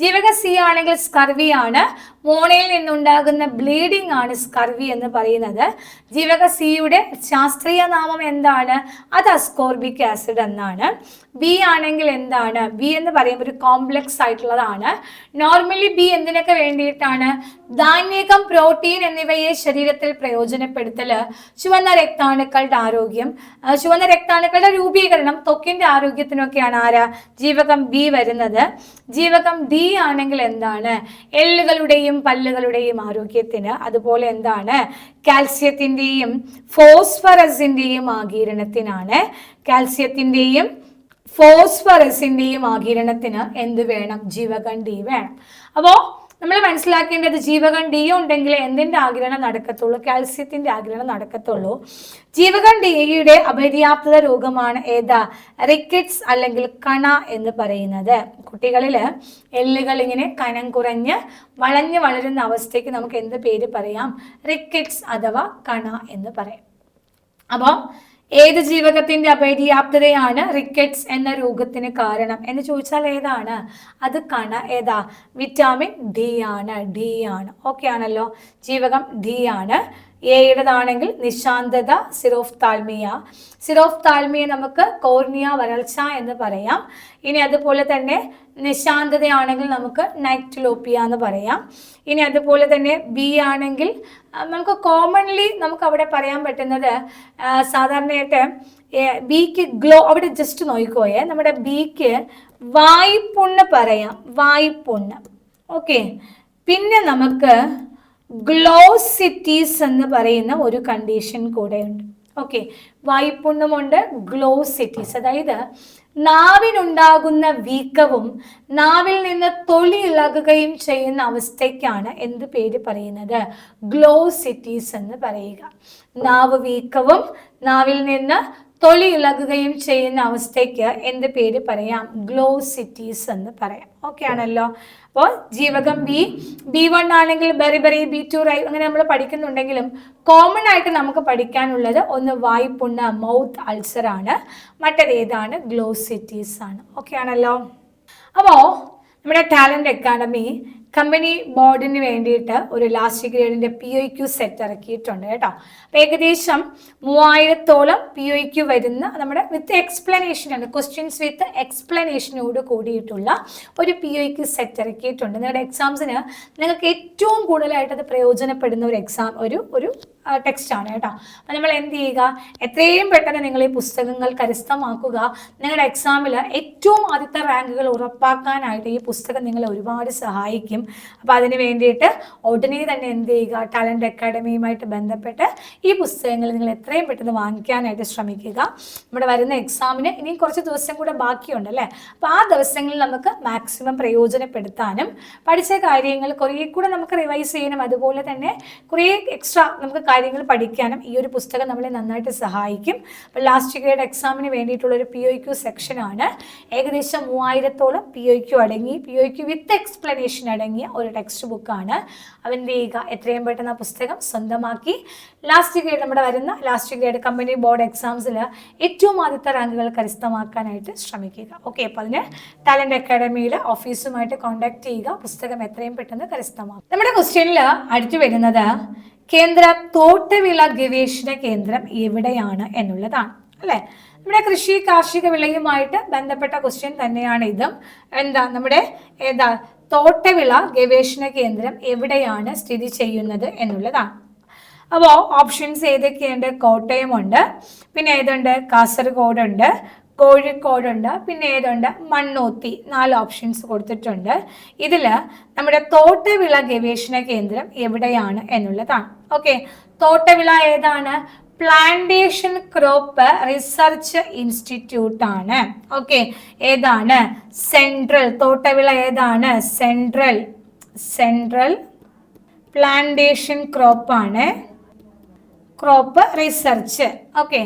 ജീവകം സി ആണെങ്കിൽ സ്കർവി ആണ്. മോണയിൽ നിന്നുണ്ടാകുന്ന ബ്ലീഡിംഗ് ആണ് സ്കർവി എന്ന് പറയുന്നത്. ജീവക സിയുടെ ശാസ്ത്രീയ നാമം എന്താണ്? അത് അസ്കോർബിക് ആസിഡ് എന്നാണ്. ബി ആണെങ്കിൽ എന്താണ്? ബി എന്ന് പറയുമ്പോൾ ഒരു കോംപ്ലക്സ് ആയിട്ടുള്ളതാണ്. നോർമലി ബി എന്തിനൊക്കെ വേണ്ടിയിട്ടാണ്? ധാന്യകം, പ്രോട്ടീൻ എന്നിവയെ ശരീരത്തിൽ പ്രയോജനപ്പെടുത്തല്, ചുവന്ന രക്താണുക്കളുടെ ആരോഗ്യം, ചുവന്ന രക്താണുക്കളുടെ രൂപീകരണം, ത്വക്കിന്റെ ആരോഗ്യത്തിനൊക്കെയാണ് ആരാ? ജീവകം ബി വരുന്നത്. ജീവകം ഡി ആണെങ്കിൽ എന്താണ്? എല്ലുകളുടെയും പല്ലുകളുടെയും ആരോഗ്യത്തിന്. അതുപോലെ എന്താണ്? കാൽസ്യത്തിന്റെയും ഫോസ്ഫറസിന്റെയും ആഗിരണത്തിനാണ്. കാൽസ്യത്തിന്റെയും ഫോസ്ഫറസിന്റെയും ആഗിരണത്തിന് എന്ത് വേണം? ജീവകം ഡി വേണം. അപ്പോൾ നമ്മൾ മനസ്സിലാക്കേണ്ടത് ജീവകം ഡി ഉണ്ടെങ്കിൽ എന്തിന്റെ ആഗിരണം നടക്കത്തുള്ളൂ? കാൽസ്യത്തിന്റെ ആഗിരണം നടക്കത്തുള്ളൂ. ജീവകം ഡിയുടെ അപര്യാപ്തത രോഗമാണ് ഏതാ? റിക്കറ്റ്സ് അല്ലെങ്കിൽ കണ എന്ന് പറയുന്നത്. കുട്ടികളിൽ എല്ലുകൾ ഇങ്ങനെ കനം കുറഞ്ഞ് വളഞ്ഞ് വളരുന്ന അവസ്ഥയ്ക്ക് നമുക്ക് എന്ത് പേര് പറയാം? റിക്കറ്റ്സ് അഥവാ കണ എന്ന് പറയാം. അപ്പോൾ ഏത് ജീവകത്തിന്റെ അപര്യാപ്തതയാണ് റിക്കറ്റ്സ് എന്ന രോഗത്തിന് കാരണം എന്ന് ചോദിച്ചാൽ ഏതാണ്? അത് കണ. ഏതാ? വിറ്റാമിൻ ഡി ആണ്. ഡി ആണ്. ഓക്കെ ആണല്ലോ. ജീവകം ഡി ആണ്. എയുടേതാണെങ്കിൽ നിശാന്തത, സിരോഫ്താൽമിയ. സിരോഫ്താൽമിയ നമുക്ക് കോർണിയ വരൾച്ച എന്ന് പറയാം. ഇനി അതുപോലെ തന്നെ നിശാന്തതയാണെങ്കിൽ നമുക്ക് നൈക്റ്റിലോപ്പിയ എന്ന് പറയാം. ഇനി അതുപോലെ തന്നെ ബി ആണെങ്കിൽ നമുക്ക് കോമൺലി നമുക്ക് അവിടെ പറയാൻ പറ്റുന്നത് സാധാരണയായിട്ട് ബിക്ക് ഗ്ലോ. അവിടെ ജസ്റ്റ് നോക്കിക്കോയേ, നമ്മുടെ ബിക്ക് വായ്പുണ്ണ് പറയാം. വായ്പുണ്ണ്. ഓക്കെ. പിന്നെ നമുക്ക് ഗ്ലോസിറ്റീസ് എന്ന് പറയുന്ന ഒരു കണ്ടീഷൻ കൂടെയുണ്ട്. ഓക്കെ, വായ്പുണ്ണുമുണ്ട്, ഗ്ലോസിറ്റീസ്. അതായത് നാവിനുണ്ടാകുന്ന വീക്കവും നാവിൽ നിന്ന് തൊലി ഇളകുകയും ചെയ്യുന്ന അവസ്ഥയ്ക്കാണ് എന്ത് പേര് പറയുന്നത്? ഗ്ലോസിറ്റീസ് എന്ന് പറയുക. നാവ് വീക്കവും നാവിൽ നിന്ന് തൊലി ഇളകുകയും ചെയ്യുന്ന അവസ്ഥയ്ക്ക് എന്ത് പേര് പറയാം? ഗ്ലോസിറ്റീസ് എന്ന് പറയാം. ഓക്കെ ആണല്ലോ. അപ്പോൾ ജീവകം B1 ആണെങ്കിൽ ബറി, B2 അങ്ങനെ നമ്മൾ പഠിക്കുന്നുണ്ടെങ്കിലും കോമൺ ആയിട്ട് നമുക്ക് പഠിക്കാനുള്ളത് ഒന്ന് വായ്പുണ്ണ്, മൗത്ത് അൾസർ ആണ്. മറ്റേത് ഏതാണ്? ഗ്ലോസിറ്റീസ് ആണ്. ഓക്കെ ആണല്ലോ. അപ്പോൾ നമ്മുടെ ടാലന്റ് അക്കാഡമി കമ്പനി ബോർഡിന് വേണ്ടിയിട്ട് ഒരു ലാസ്റ്റ് ഗ്രേഡിന്റെ POQ സെറ്റ് ഇറക്കിയിട്ടുണ്ട് കേട്ടോ. അപ്പം ഏകദേശം 3000-ഓളം POQ വരുന്ന നമ്മുടെ വിത്ത് എക്സ്പ്ലനേഷൻ ആണ്, ക്വസ്റ്റ്യൻസ് വിത്ത് എക്സ്പ്ലനേഷനോട് കൂടിയിട്ടുള്ള ഒരു POQ സെറ്റ് ഇറക്കിയിട്ടുണ്ട്. നിങ്ങളുടെ എക്സാംസിന് നിങ്ങൾക്ക് ഏറ്റവും കൂടുതലായിട്ട് അത് പ്രയോജനപ്പെടുന്ന ഒരു ഒരു ടെക്സ്റ്റ് ആണ് കേട്ടോ. അപ്പം നമ്മൾ എന്ത് ചെയ്യുക, എത്രയും പെട്ടെന്ന് നിങ്ങൾ ഈ പുസ്തകങ്ങൾ കരസ്ഥമാക്കുക. നിങ്ങളുടെ എക്സാമിൽ ഏറ്റവും ആദ്യത്തെ റാങ്കുകൾ ഉറപ്പാക്കാനായിട്ട് ഈ പുസ്തകം നിങ്ങളെ ഒരുപാട് സഹായിക്കും. അപ്പോൾ അതിന് വേണ്ടിയിട്ട് ഉടനെ തന്നെ എന്ത് ചെയ്യുക, ടാലൻറ്റ് അക്കാഡമിയുമായിട്ട് ബന്ധപ്പെട്ട് ഈ പുസ്തകങ്ങൾ നിങ്ങൾ എത്രയും പെട്ടെന്ന് വാങ്ങിക്കാനായിട്ട് ശ്രമിക്കുക. നമ്മുടെ വരുന്ന എക്സാമിന് ഇനിയും കുറച്ച് ദിവസം കൂടെ ബാക്കിയുണ്ട് അല്ലേ. അപ്പോൾ ആ ദിവസങ്ങളിൽ നമുക്ക് മാക്സിമം പ്രയോജനപ്പെടുത്താനും പഠിച്ച കാര്യങ്ങൾ കുറേ കൂടെ നമുക്ക് റിവൈസ് ചെയ്യാനും അതുപോലെ തന്നെ കുറേ എക്സ്ട്രാ നമുക്ക് കാര്യങ്ങൾ പഠിക്കാനും ഈ ഒരു പുസ്തകം നമ്മളെ നന്നായിട്ട് സഹായിക്കും. അപ്പോൾ ലാസ്റ്റ് ഗ്രേഡ് എക്സാമിന് വേണ്ടിയിട്ടുള്ള ഒരു POQ സെക്ഷനാണ്. ഏകദേശം 3000-ഓളം POQ അടങ്ങി, POQ വിത്ത് എക്സ്പ്ലനേഷൻ അടങ്ങിയ ഒരു ടെക്സ്റ്റ് ബുക്കാണ്. അവൻ എന്ത് ചെയ്യുക, എത്രയും പെട്ടെന്ന് ആ പുസ്തകം സ്വന്തമാക്കി ലാസ്റ്റ് ഗ്രേഡ്, നമ്മുടെ വരുന്ന ലാസ്റ്റ് ഗ്രേഡ് കമ്പനി ബോർഡ് എക്സാംസിൽ ഏറ്റവും ആദ്യത്തെ റാങ്കുകൾ കരസ്ഥമാക്കാനായിട്ട് ശ്രമിക്കുക. ഓക്കെ, അപ്പോൾ അതിന് ടാലൻറ്റ് അക്കാഡമിയിൽ ഓഫീസുമായിട്ട് കോൺടാക്ട് ചെയ്യുക, പുസ്തകം എത്രയും പെട്ടെന്ന് കരസ്ഥമാക്കുക. നമ്മുടെ ക്വസ്റ്റ്യനിൽ അടുത്ത് വരുന്നത് കേന്ദ്ര തോട്ടവിള ഗവേഷണ കേന്ദ്രം എവിടെയാണ് എന്നുള്ളതാണ് അല്ലേ. നമ്മുടെ കൃഷി കാർഷിക വിളയുമായിട്ട് ബന്ധപ്പെട്ട ക്വസ്റ്റ്യൻ തന്നെയാണ് ഇതും. എന്താ നമ്മുടെ തോട്ടവിള ഗവേഷണ കേന്ദ്രം എവിടെയാണ് സ്ഥിതി ചെയ്യുന്നത് എന്നുള്ളതാണ്. അപ്പോൾ ഓപ്ഷൻസ് ഏതൊക്കെയുണ്ട്? കോട്ടയമുണ്ട്, പിന്നെ ഏതുണ്ട്? കാസർഗോഡുണ്ട്, കോഴിക്കോടുണ്ട്, പിന്നെ ഏതുണ്ട്? മണ്ണൂത്തി. 4 ഓപ്ഷൻസ് കൊടുത്തിട്ടുണ്ട്. ഇതിൽ നമ്മുടെ തോട്ടവിള ഗവേഷണ കേന്ദ്രം എവിടെയാണ് എന്നുള്ളതാണ്. ഓക്കെ, തോട്ടവിള ഏതാണ്? പ്ലാന്റേഷൻ ക്രോപ്പ് റിസർച്ച് ഇൻസ്റ്റിറ്റ്യൂട്ട് ആണ്. ഓക്കെ, ഏതാണ്? സെൻട്രൽ. തോട്ടവിള ഏതാണ്? സെൻട്രൽ പ്ലാന്റേഷൻ ക്രോപ്പാണ്, ക്രോപ്പ് റിസർച്ച്. ഓക്കെ,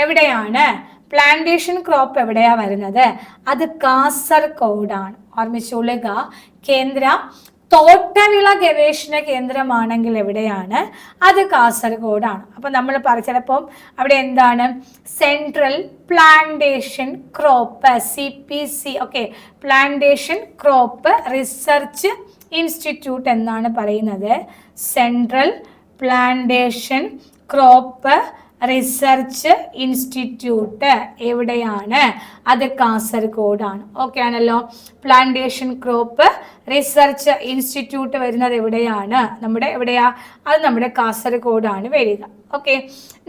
എവിടെയാണ്? പ്ലാന്റേഷൻ ക്രോപ്പ് എവിടെയാ വരുന്നത്? അത് കാസർഗോഡാണ്. ഓർമ്മിച്ചോളുക, കേന്ദ്ര തോട്ടവിള ഗവേഷണ കേന്ദ്രമാണെങ്കിൽ എവിടെയാണ്? അത് കാസർഗോഡാണ്. അപ്പം നമ്മൾ ചിലപ്പം അവിടെ എന്താണ്? Central plantation crop, CPC. Okay, plantation crop research institute എന്നാണ് പറയുന്നത്. Central plantation crop research institute എവിടെയാണ്? അത് കാസർഗോഡാണ്. ഓക്കെ ആണല്ലോ. പ്ലാന്റേഷൻ ക്രോപ്പ് റിസർച്ച് ഇൻസ്റ്റിറ്റ്യൂട്ട് വരുന്നത് എവിടെയാണ്? നമ്മുടെ എവിടെയാ? അത് നമ്മുടെ കാസർഗോഡാണ് വരിക. ഓക്കെ,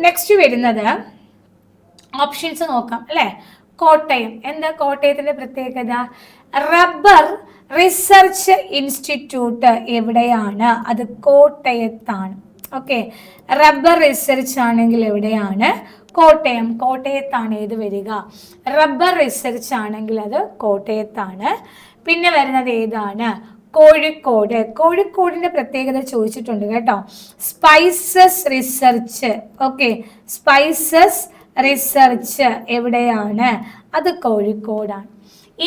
നെക്സ്റ്റ് വരുന്നത് ഓപ്ഷൻസ് നോക്കാം അല്ലേ. കോട്ടയം. എന്താ കോട്ടയത്തിന്റെ പ്രത്യേകത? റബ്ബർ റിസർച്ച് ഇൻസ്റ്റിറ്റ്യൂട്ട് എവിടെയാണ്? അത് കോട്ടയത്താണ്. ഓക്കെ, റബ്ബർ റിസർച്ച് ആണെങ്കിൽ എവിടെയാണ്? കോട്ടയം. കോട്ടയത്താണ് ഏത് വരിക? റബ്ബർ റിസർച്ച് ആണെങ്കിൽ അത് കോട്ടയത്താണ്. പിന്നെ വരുന്നത് ഏതാണ്? കോഴിക്കോട്. കോഴിക്കോടിന്റെ പ്രത്യേകത ചോദിച്ചിട്ടുണ്ട് കേട്ടോ. Spices research. Okay, spices research എവിടെയാണ്? അത് കോഴിക്കോടാണ്.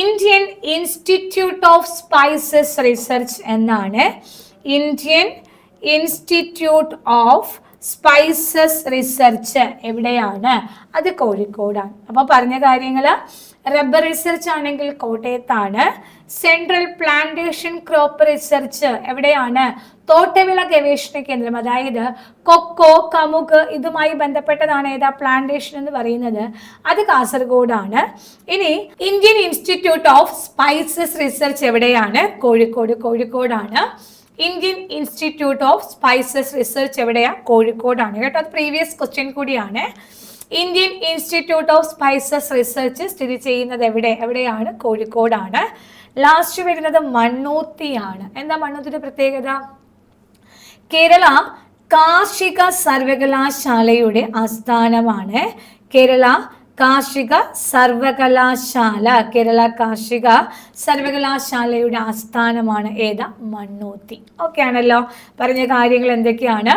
Indian institute of spices research എന്നാണ്. Indian institute of spices research എവിടെയാണ്? അത് കോഴിക്കോടാണ്. അപ്പോൾ പറഞ്ഞ കാര്യങ്ങൾ, റബ്ബർ റിസർച്ച് ആണെങ്കിൽ കോട്ടയത്താണ്. സെൻട്രൽ പ്ലാന്റേഷൻ ക്രോപ്പ് റിസർച്ച് എവിടെയാണ്? തോട്ടവിള ഗവേഷണ കേന്ദ്രം, അതായത് കൊക്കോ, കമുക് ഇതുമായി ബന്ധപ്പെട്ടതാണ് ഏതാ? പ്ലാന്റേഷൻ എന്ന് പറയുന്നത്. അത് കാസർഗോഡാണ്. ഇനി Indian institute of spices research എവിടെയാണ്? കോഴിക്കോടാണ്. Indian institute of spices research എവിടെയാ? കോഴിക്കോടാണ് കേട്ടോ. അത് പ്രീവിയസ് ക്വസ്റ്റ്യൻ കൂടിയാണ്. Indian institute of spices research സ്ഥിതി ചെയ്യുന്നത് എവിടെയാണ്? കോഴിക്കോടാണ്. ലാസ്റ്റ് വരുന്നത് മണ്ണൂത്തിയാണ്. എന്താ മണ്ണൂത്തിയുടെ പ്രത്യേകത? കേരള കാർഷിക സർവകലാശാലയുടെ ആസ്ഥാനമാണ്. കേരള കാർഷിക സർവകലാശാല, കേരള കാർഷിക സർവകലാശാലയുടെ ആസ്ഥാനമാണ് ഏതാ? മണ്ണൂത്തി. ഓക്കെ ആണല്ലോ. പറഞ്ഞ കാര്യങ്ങൾ എന്തൊക്കെയാണ്?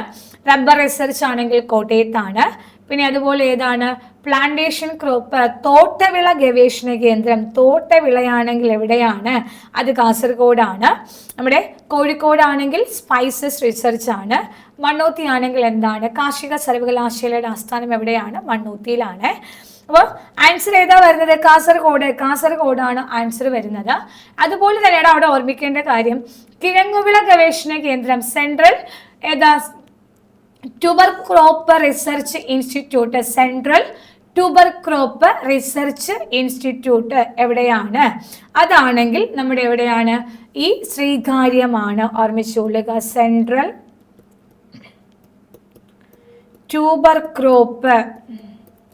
റബ്ബർ റിസർച്ച് ആണെങ്കിൽ കോട്ടയത്താണ്. പിന്നെ അതുപോലെ ഏതാണ്? പ്ലാന്റേഷൻ ക്രോപ്പ്, തോട്ടവിള ഗവേഷണ കേന്ദ്രം, തോട്ടവിളയാണെങ്കിൽ എവിടെയാണ്? അത് കാസർഗോഡാണ്. നമ്മുടെ കോഴിക്കോടാണെങ്കിൽ സ്പൈസസ് റിസർച്ച് ആണ്. മണ്ണൂത്തി ആണെങ്കിൽ എന്താണ്? കാർഷിക സർവകലാശാലയുടെ ആസ്ഥാനം എവിടെയാണ്? മണ്ണൂത്തിയിലാണ്. അപ്പോൾ ആൻസർ ഏതാ വരുന്നത്? കാസർഗോഡാണ് ആൻസർ വരുന്നത്. അതുപോലെ തന്നെയാണ് അവിടെ ഓർമ്മിക്കേണ്ട കാര്യം, കിഴങ്ങുവിള ഗവേഷണ കേന്ദ്രം സെൻട്രൽ ഏതാ tuber crop research institute, central tuber crop research institute എവിടെയാണ്? അതാണെങ്കിൽ നമ്മുടെ എവിടെയാണ്? ഈ ശ്രീകാര്യമാണ്. ഓർമ്മിച്ചുകൊള്ളുക, central tuber crop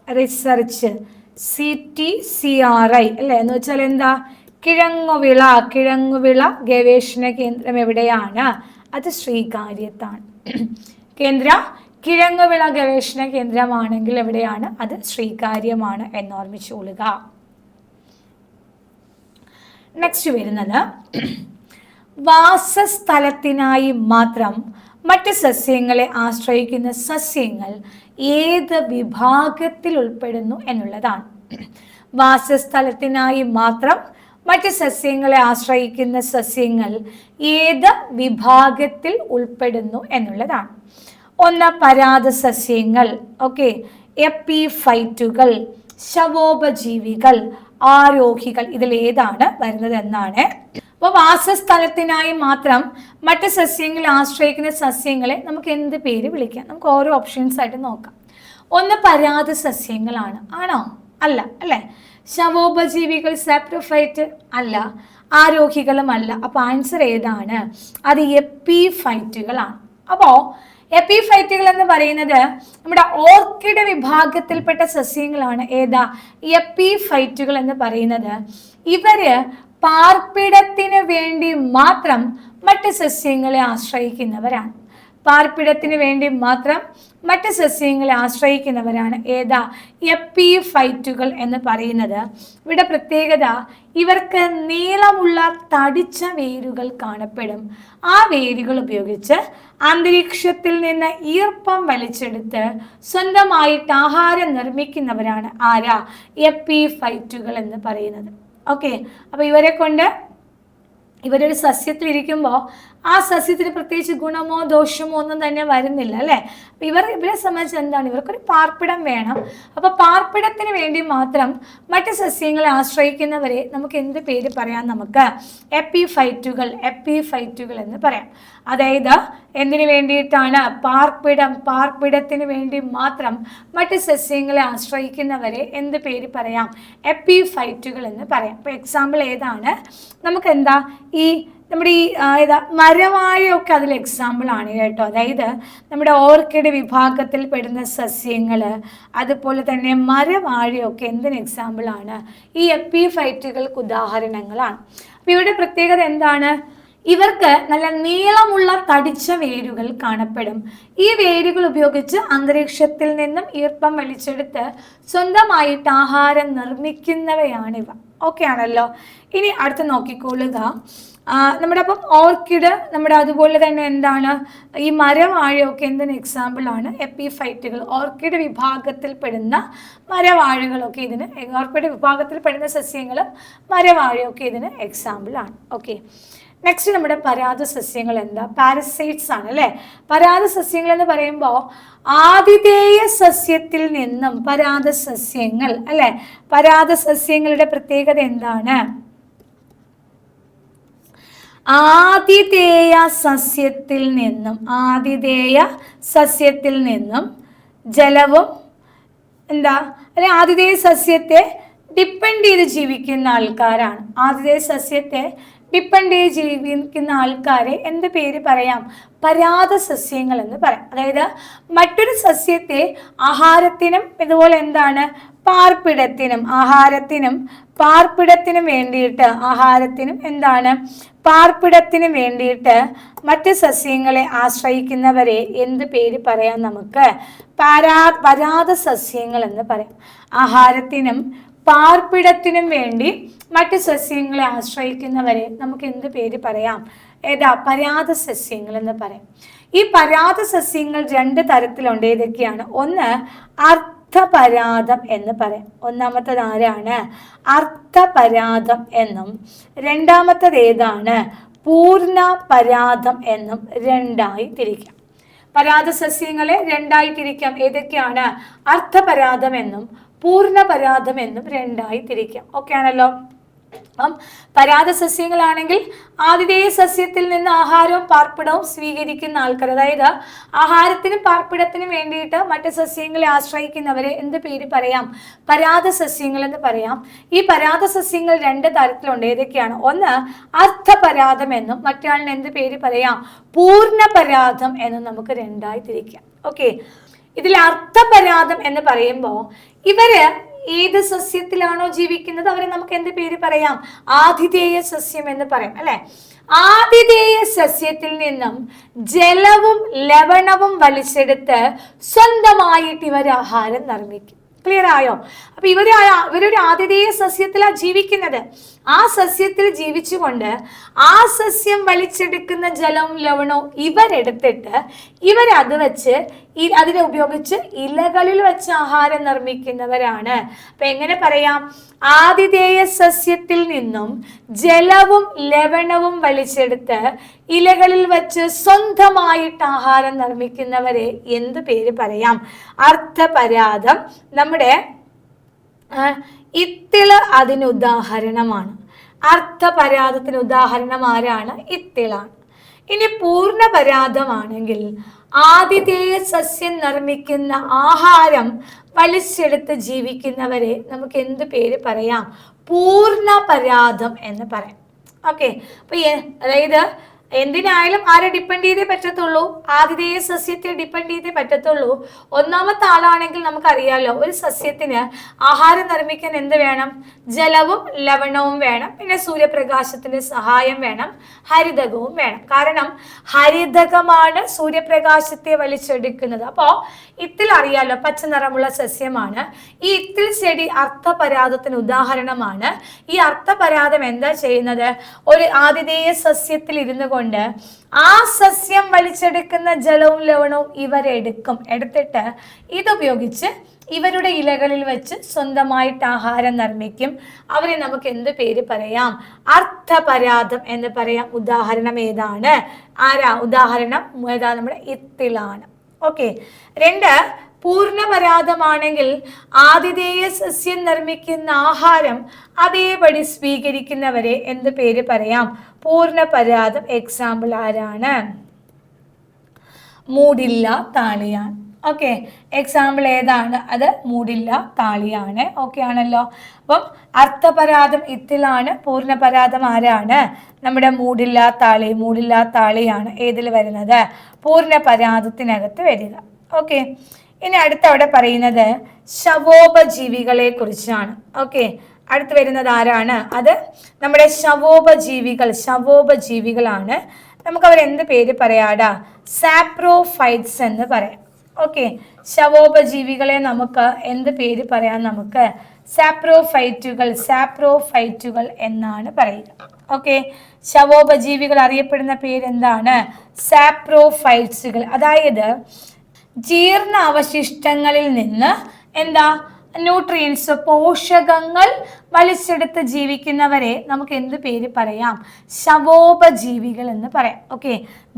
research, CTCRI അല്ലേ, എന്ന് വെച്ചാൽ എന്താ? കിഴങ്ങുവിള ഗവേഷണ കേന്ദ്രം എവിടെയാണ്? അത് ശ്രീകാര്യത്താണ്. കേന്ദ്ര കിഴങ്ങുവിള ഗവേഷണ കേന്ദ്രമാണെങ്കിൽ എവിടെയാണ്? അത് ശ്രീകാര്യമാണ് എന്നോർമ്മിച്ചുകൊള്ളുക. നെക്സ്റ്റ് വരുന്നത്, വാസസ്ഥലത്തിനായി മാത്രം മറ്റ് സസ്യങ്ങളെ ആശ്രയിക്കുന്ന സസ്യങ്ങൾ ഏത് വിഭാഗത്തിൽ ഉൾപ്പെടുന്നു എന്നുള്ളതാണ്. വാസസ്ഥലത്തിനായി മാത്രം മറ്റ് സസ്യങ്ങളെ ആശ്രയിക്കുന്ന സസ്യങ്ങൾ ഏത് വിഭാഗത്തിൽ ഉൾപ്പെടുന്നു എന്നുള്ളതാണ്. ഒന്ന് പരാത സസ്യങ്ങൾ, ഓക്കെ, എപ്പിഫൈറ്റുകൾ, ശവോപജീവികൾ, ആരോഹികൾ, ഇതിൽ ഏതാണ് വരുന്നത് എന്നാണ്. അപ്പോൾ വാസസ്ഥലത്തിനായി മാത്രം മറ്റ് സസ്യങ്ങളെ ആശ്രയിക്കുന്ന സസ്യങ്ങളെ നമുക്ക് എന്ത് പേര് വിളിക്കാം? നമുക്ക് ഓരോ ഓപ്ഷൻസ് ആയിട്ട് നോക്കാം. ഒന്ന് പരാത സസ്യങ്ങളാണ്, ആണോ? അല്ല, അല്ലേ? ശവോപജീവികൾ, സാപ്രോഫൈറ്റ് അല്ല, ആരോഹികളും അല്ല. അപ്പോൾ ആൻസർ ഏതാണ്? അത് എപ്പിഫൈറ്റുകളാണ്. അപ്പോൾ എപ്പിഫൈറ്റുകൾ എന്ന് പറയുന്നത് നമ്മുടെ ഓർക്കിഡ് വിഭാഗത്തിൽപ്പെട്ട സസ്യങ്ങളാണ്. ഏതാ എപ്പിഫൈറ്റുകൾ എന്ന് പറയുന്നത്? ഇവര് പാർപ്പിടത്തിന് വേണ്ടി മാത്രം മറ്റ് സസ്യങ്ങളെ ആശ്രയിക്കുന്നവരാണ്. പാർപ്പിടത്തിന് വേണ്ടി മാത്രം മറ്റ് സസ്യങ്ങളെ ആശ്രയിക്കുന്നവരാണ് ഏതാ എപ്പിഫൈറ്റുകൾ എന്ന് പറയുന്നത്. ഇവിടെ പ്രത്യേകത, ഇവർക്ക് നീളമുള്ള തടിച്ച വേരുകൾ കാണപ്പെടും. ആ വേരുകൾ ഉപയോഗിച്ച് അന്തരീക്ഷത്തിൽ നിന്ന് ഈർപ്പം വലിച്ചെടുത്ത് സ്വന്തമായിട്ട് ആഹാരം നിർമ്മിക്കുന്നവരാണ് ആരാ? എപ്പിഫൈറ്റുകൾ എന്ന് പറയുന്നത്. ഓക്കെ, അപ്പോൾ ഇവരൊരു സസ്യത്തിൽ ഇരിക്കുമ്പോൾ ആ സസ്യത്തിന് പ്രത്യേകിച്ച് ഗുണമോ ദോഷമോ ഒന്നും തന്നെ വരുന്നില്ല, അല്ലേ? ഇവരെ സംബന്ധിച്ച് എന്താണ്? ഇവർക്കൊരു പാർപ്പിടം വേണം. അപ്പോൾ പാർപ്പിടത്തിന് വേണ്ടി മാത്രം മറ്റ് സസ്യങ്ങളെ ആശ്രയിക്കുന്നവരെ നമുക്ക് എന്ത് പേര് പറയാം? നമുക്ക് എപ്പിഫൈറ്റുകൾ എന്ന് പറയാം. അതായത് എന്തിനു വേണ്ടിയിട്ടാണ്? പാർപ്പിടത്തിന് വേണ്ടി മാത്രം മറ്റ് സസ്യങ്ങളെ ആശ്രയിക്കുന്നവരെ എന്ത് പേര് പറയാം? എപ്പിഫൈറ്റുകൾ എന്ന് പറയാം. ഇപ്പോൾ എക്സാമ്പിൾ ഏതാണ്? നമുക്ക് എന്താ നമ്മുടെ മരവാഴയൊക്കെ അതിൽ എക്സാമ്പിൾ ആണ് കേട്ടോ. അതായത് നമ്മുടെ ഓർക്കിഡ് വിഭാഗത്തിൽ പെടുന്ന സസ്യങ്ങൾ, അതുപോലെ തന്നെ മരവാഴയൊക്കെ എന്തിന് എക്സാമ്പിൾ ആണ്? ഈ എപ്പിഫൈറ്റുകൾക്ക് ഉദാഹരണങ്ങളാണ്. അപ്പോൾ ഇവിടെ പ്രത്യേകത എന്താണ്? ഇവർക്ക് നല്ല നീളമുള്ള തടിച്ച വേരുകൾ കാണപ്പെടും. ഈ വേരുകൾ ഉപയോഗിച്ച് അന്തരീക്ഷത്തിൽ നിന്നും ഈർപ്പം വലിച്ചെടുത്ത് സ്വന്തമായിട്ട് ആഹാരം നിർമ്മിക്കുന്നവയാണിവ. ഓക്കെ ആണല്ലോ. ഇനി അടുത്ത് നോക്കിക്കൊള്ളുക. നമ്മുടെ അപ്പം ഓർക്കിഡ്, നമ്മുടെ അതുപോലെ തന്നെ എന്താണ് ഈ മരവാഴയൊക്കെ എന്തിന് എക്സാമ്പിൾ ആണ്? എപ്പിഫൈറ്റുകൾ. ഓർക്കിഡ് വിഭാഗത്തിൽ പെടുന്ന മരവാഴകളൊക്കെ ഇതിന്, ഓർക്കിഡ് വിഭാഗത്തിൽ പെടുന്ന സസ്യങ്ങളും മരവാഴയൊക്കെ ഇതിന് എക്സാമ്പിൾ ആണ്. ഓക്കെ, നെക്സ്റ്റ് നമ്മുടെ പരാത സസ്യങ്ങൾ എന്താ? പാരസൈറ്റ്സ് ആണ്, അല്ലേ? പരാത സസ്യങ്ങൾ എന്ന് പറയുമ്പോൾ ആതിഥേയ സസ്യത്തിൽ നിന്നും പരാത സസ്യങ്ങൾ, അല്ലെ? പരാത സസ്യങ്ങളുടെ പ്രത്യേകത എന്താണ്? ആതിഥേയ സസ്യത്തിൽ നിന്നും ജലവും അല്ലെ ആതിഥേയ സസ്യത്തെ ഡിപ്പെൻഡ് ചെയ്ത് ജീവിക്കുന്ന ആൾക്കാരാണ്. ആതിഥേയ സസ്യത്തെ ഡിപ്പെൻഡ് ചെയ്ത് ജീവിക്കുന്ന ആൾക്കാരെ എന്ത് പേര് പറയാം? പരാത സസ്യങ്ങൾ എന്ന് പറയാം. അതായത് മറ്റൊരു സസ്യത്തെ ആഹാരത്തിനും ഇതുപോലെ പാർപ്പിടത്തിനും വേണ്ടിയിട്ട് മറ്റ് സസ്യങ്ങളെ ആശ്രയിക്കുന്നവരെ എന്ത് പേര് പറയാം? നമുക്ക് പരാത സസ്യങ്ങൾ എന്ന് പറയാം. ആഹാരത്തിനും പാർപ്പിടത്തിനും വേണ്ടി മറ്റ് സസ്യങ്ങളെ ആശ്രയിക്കുന്നവരെ നമുക്ക് എന്ത് പേര് പറയാം? പരാത സസ്യങ്ങൾ എന്ന് പറയാം. ഈ പരാത സസ്യങ്ങൾ രണ്ട് തരത്തിലുണ്ട്. ഏതൊക്കെയാണ്? ഒന്ന് അർത്ഥപരാതം എന്ന് പറയാം. ഒന്നാമത്തത് ആരാണ്? അർത്ഥപരാതം എന്നും രണ്ടാമത്തത് ഏതാണ്? പൂർണ്ണ പരാതം എന്നും രണ്ടായി തിരിക്കാം. പരാത സസ്യങ്ങളെ രണ്ടായി തിരിക്കാം. ഏതൊക്കെയാണ്? അർത്ഥപരാതം എന്നും പൂർണ്ണപരാധം എന്നും രണ്ടായി തിരിക്കാം. ഓക്കെ ആണല്ലോ. അപ്പം പരാത സസ്യങ്ങളാണെങ്കിൽ ആതിഥേയ സസ്യത്തിൽ നിന്ന് ആഹാരവും പാർപ്പിടവും സ്വീകരിക്കുന്ന ആൾക്കാർ, അതായത് ആഹാരത്തിനും പാർപ്പിടത്തിനും വേണ്ടിയിട്ട് മറ്റ് സസ്യങ്ങളെ ആശ്രയിക്കുന്നവരെ എന്ത് പേര് പറയാം? പരാത സസ്യങ്ങൾ എന്ന് പറയാം. ഈ പരാത സസ്യങ്ങൾ രണ്ട് തരത്തിലുണ്ട്. ഏതൊക്കെയാണ്? ഒന്ന് അർത്ഥപരാധം എന്നും മറ്റാളിന് എന്ത് പേര് പറയാം? പൂർണ്ണപരാധം എന്നും നമുക്ക് രണ്ടായി തിരിക്കാം. ഓക്കെ, ഇതിൽ അർത്ഥപരാധം എന്ന് പറയുമ്പോൾ ഇവര് ഏത് സസ്യത്തിലാണോ ജീവിക്കുന്നത് അവരെ നമുക്ക് എന്ത് പേര് പറയാം? ആതിഥേയ സസ്യം എന്ന് പറയാം, അല്ലെ? ആതിഥേയ സസ്യത്തിൽ നിന്നും ജലവും ലവണവും വലിച്ചെടുത്ത് സ്വന്തമായിട്ട് ഇവർ ആഹാരം നിർമ്മിക്കും. ക്ലിയർ ആയോ? അപ്പൊ ഇവരൊരു ആതിഥേയ സസ്യത്തിലാണ് ജീവിക്കുന്നത്. ആ സസ്യത്തിൽ ജീവിച്ചുകൊണ്ട് ആ സസ്യം വലിച്ചെടുക്കുന്ന ജലവും ലവണവും ഇവരെടുത്തിട്ട് ഇവരത് വെച്ച് അതിനെ ഉപയോഗിച്ച് ഇലകളിൽ വെച്ച് ആഹാരം നിർമ്മിക്കുന്നവരാണ്. അപ്പൊ എങ്ങനെ പറയാം? ആതിഥേയ സസ്യത്തിൽ നിന്നും ജലവും ലവണവും വലിച്ചെടുത്ത് ഇലകളിൽ വെച്ച് സ്വന്തമായിട്ട് ആഹാരം നിർമ്മിക്കുന്നവരെ എന്ത് പേര് പറയാം? അർത്ഥപരാധം. നമ്മുടെ ഇത്തിള് അതിന് ഉദാഹരണമാണ്. അർത്ഥപരാധത്തിന് ഉദാഹരണം ആരാണ്? ഇത്തിളാണ്. ഇനി പൂർണ്ണപരാധമാണെങ്കിൽ ആതിഥേയ സസ്യം നിർമ്മിക്കുന്ന ആഹാരം വലിച്ചെടുത്ത് ജീവിക്കുന്നവരെ നമുക്ക് എന്ത് പേര് പറയാം? പൂർണ്ണപരാധം എന്ന് പറയാം. ഓക്കെ, അപ്പൊ അതായത് എന്തിനായാലും ആരെ ഡിപ്പെൻഡ് ചെയ്തേ പറ്റത്തുള്ളൂ? ആതിഥേയ സസ്യത്തെ ഡിപ്പെൻഡ് ചെയ്തേ പറ്റത്തുള്ളൂ. ഒന്നാമത്തെ ആളാണെങ്കിൽ നമുക്കറിയാലോ, ഒരു സസ്യത്തിന് ആഹാരം നിർമ്മിക്കാൻ എന്ത് വേണം? ജലവും ലവണവും വേണം, പിന്നെ സൂര്യപ്രകാശത്തിന്റെ സഹായം വേണം, ഹരിതകവും വേണം. കാരണം ഹരിതകമാണ് സൂര്യപ്രകാശത്തെ വലിച്ചെടുക്കുന്നത്. അപ്പോ ഇത്തിൽ അറിയാലോ, പച്ച നിറമുള്ള സസ്യമാണ്. ഈ ഇത്തിൽ ചെടി അർത്ഥപരാധത്തിന് ഉദാഹരണമാണ്. ഈ അർത്ഥപരാധം എന്താ ചെയ്യുന്നത്? ഒരു ആതിഥേയ സസ്യത്തിൽ ഇരുന്നു കൊണ്ട് ആ സസ്യം വലിച്ചെടുക്കുന്ന ജലവും ലവണവും എടുത്തിട്ട് ഇതുപയോഗിച്ച് ഇവരുടെ ഇലകളിൽ വെച്ച് സ്വന്തമായിട്ട് ആഹാരം നിർമ്മിക്കും. അവരെ നമുക്ക് എന്ത് പേര് പറയാം? അർത്ഥപരാധം എന്ന് പറയാം. ഉദാഹരണം ഏതാണ്? ഉദാഹരണം ഏതാ? നമ്മുടെ ഇത്തിളാണ്. ഓക്കെ, രണ്ട് പൂർണ്ണപരാധമാണെങ്കിൽ ആതിഥേയ സസ്യം നിർമ്മിക്കുന്ന ആഹാരം അതേപടി സ്വീകരിക്കുന്നവരെ എന്ത് പേര് പറയാം? പൂർണ്ണപരാധം. എക്സാമ്പിൾ ആരാണ്? മൂടില്ല താളിയാണ്. ഓക്കെ, എക്സാമ്പിൾ ഏതാണ്? അത് മൂടില്ല താളിയാണ്. ഓക്കെ ആണല്ലോ. അപ്പം അർത്ഥപരാധം ഇത്തിലാണ്, പൂർണ്ണപരാധം ആരാണ്? നമ്മുടെ മൂടില്ല താളിയാണ് ഏതിൽ വരുന്നത്? പൂർണ്ണപരാധത്തിനകത്ത് വരിക. ഓക്കെ, ഇനി അടുത്തവിടെ പറയുന്നത് ശവോപജീവികളെ കുറിച്ചാണ്. ഓക്കെ, അടുത്ത് വരുന്നത് ആരാണ്? അത് നമ്മുടെ ശവോപജീവികളാണ്. നമുക്ക് അവരെന്ത് പേര് പറയാടാ? സാപ്രോഫൈറ്റ്സ് എന്ന് പറയാം. ഓക്കെ, ശവോപജീവികളെ നമുക്ക് എന്ത് പേര് പറയാം? നമുക്ക് സാപ്രോഫൈറ്റുകൾ എന്നാണ് പറയുക. ഓക്കെ, ശവോപജീവികൾ അറിയപ്പെടുന്ന പേരെന്താണ്? സാപ്രോഫൈറ്റ്സുകൾ. അതായത് ജീർണ അവശിഷ്ടങ്ങളിൽ നിന്ന് ന്യൂട്രിയൻസ്, പോഷകങ്ങൾ വലിച്ചെടുത്ത് ജീവിക്കുന്നവരെ നമുക്ക് എന്ത് പേര് പറയാം? ശവോപജീവികൾ എന്ന് പറയാം. ഓക്കെ,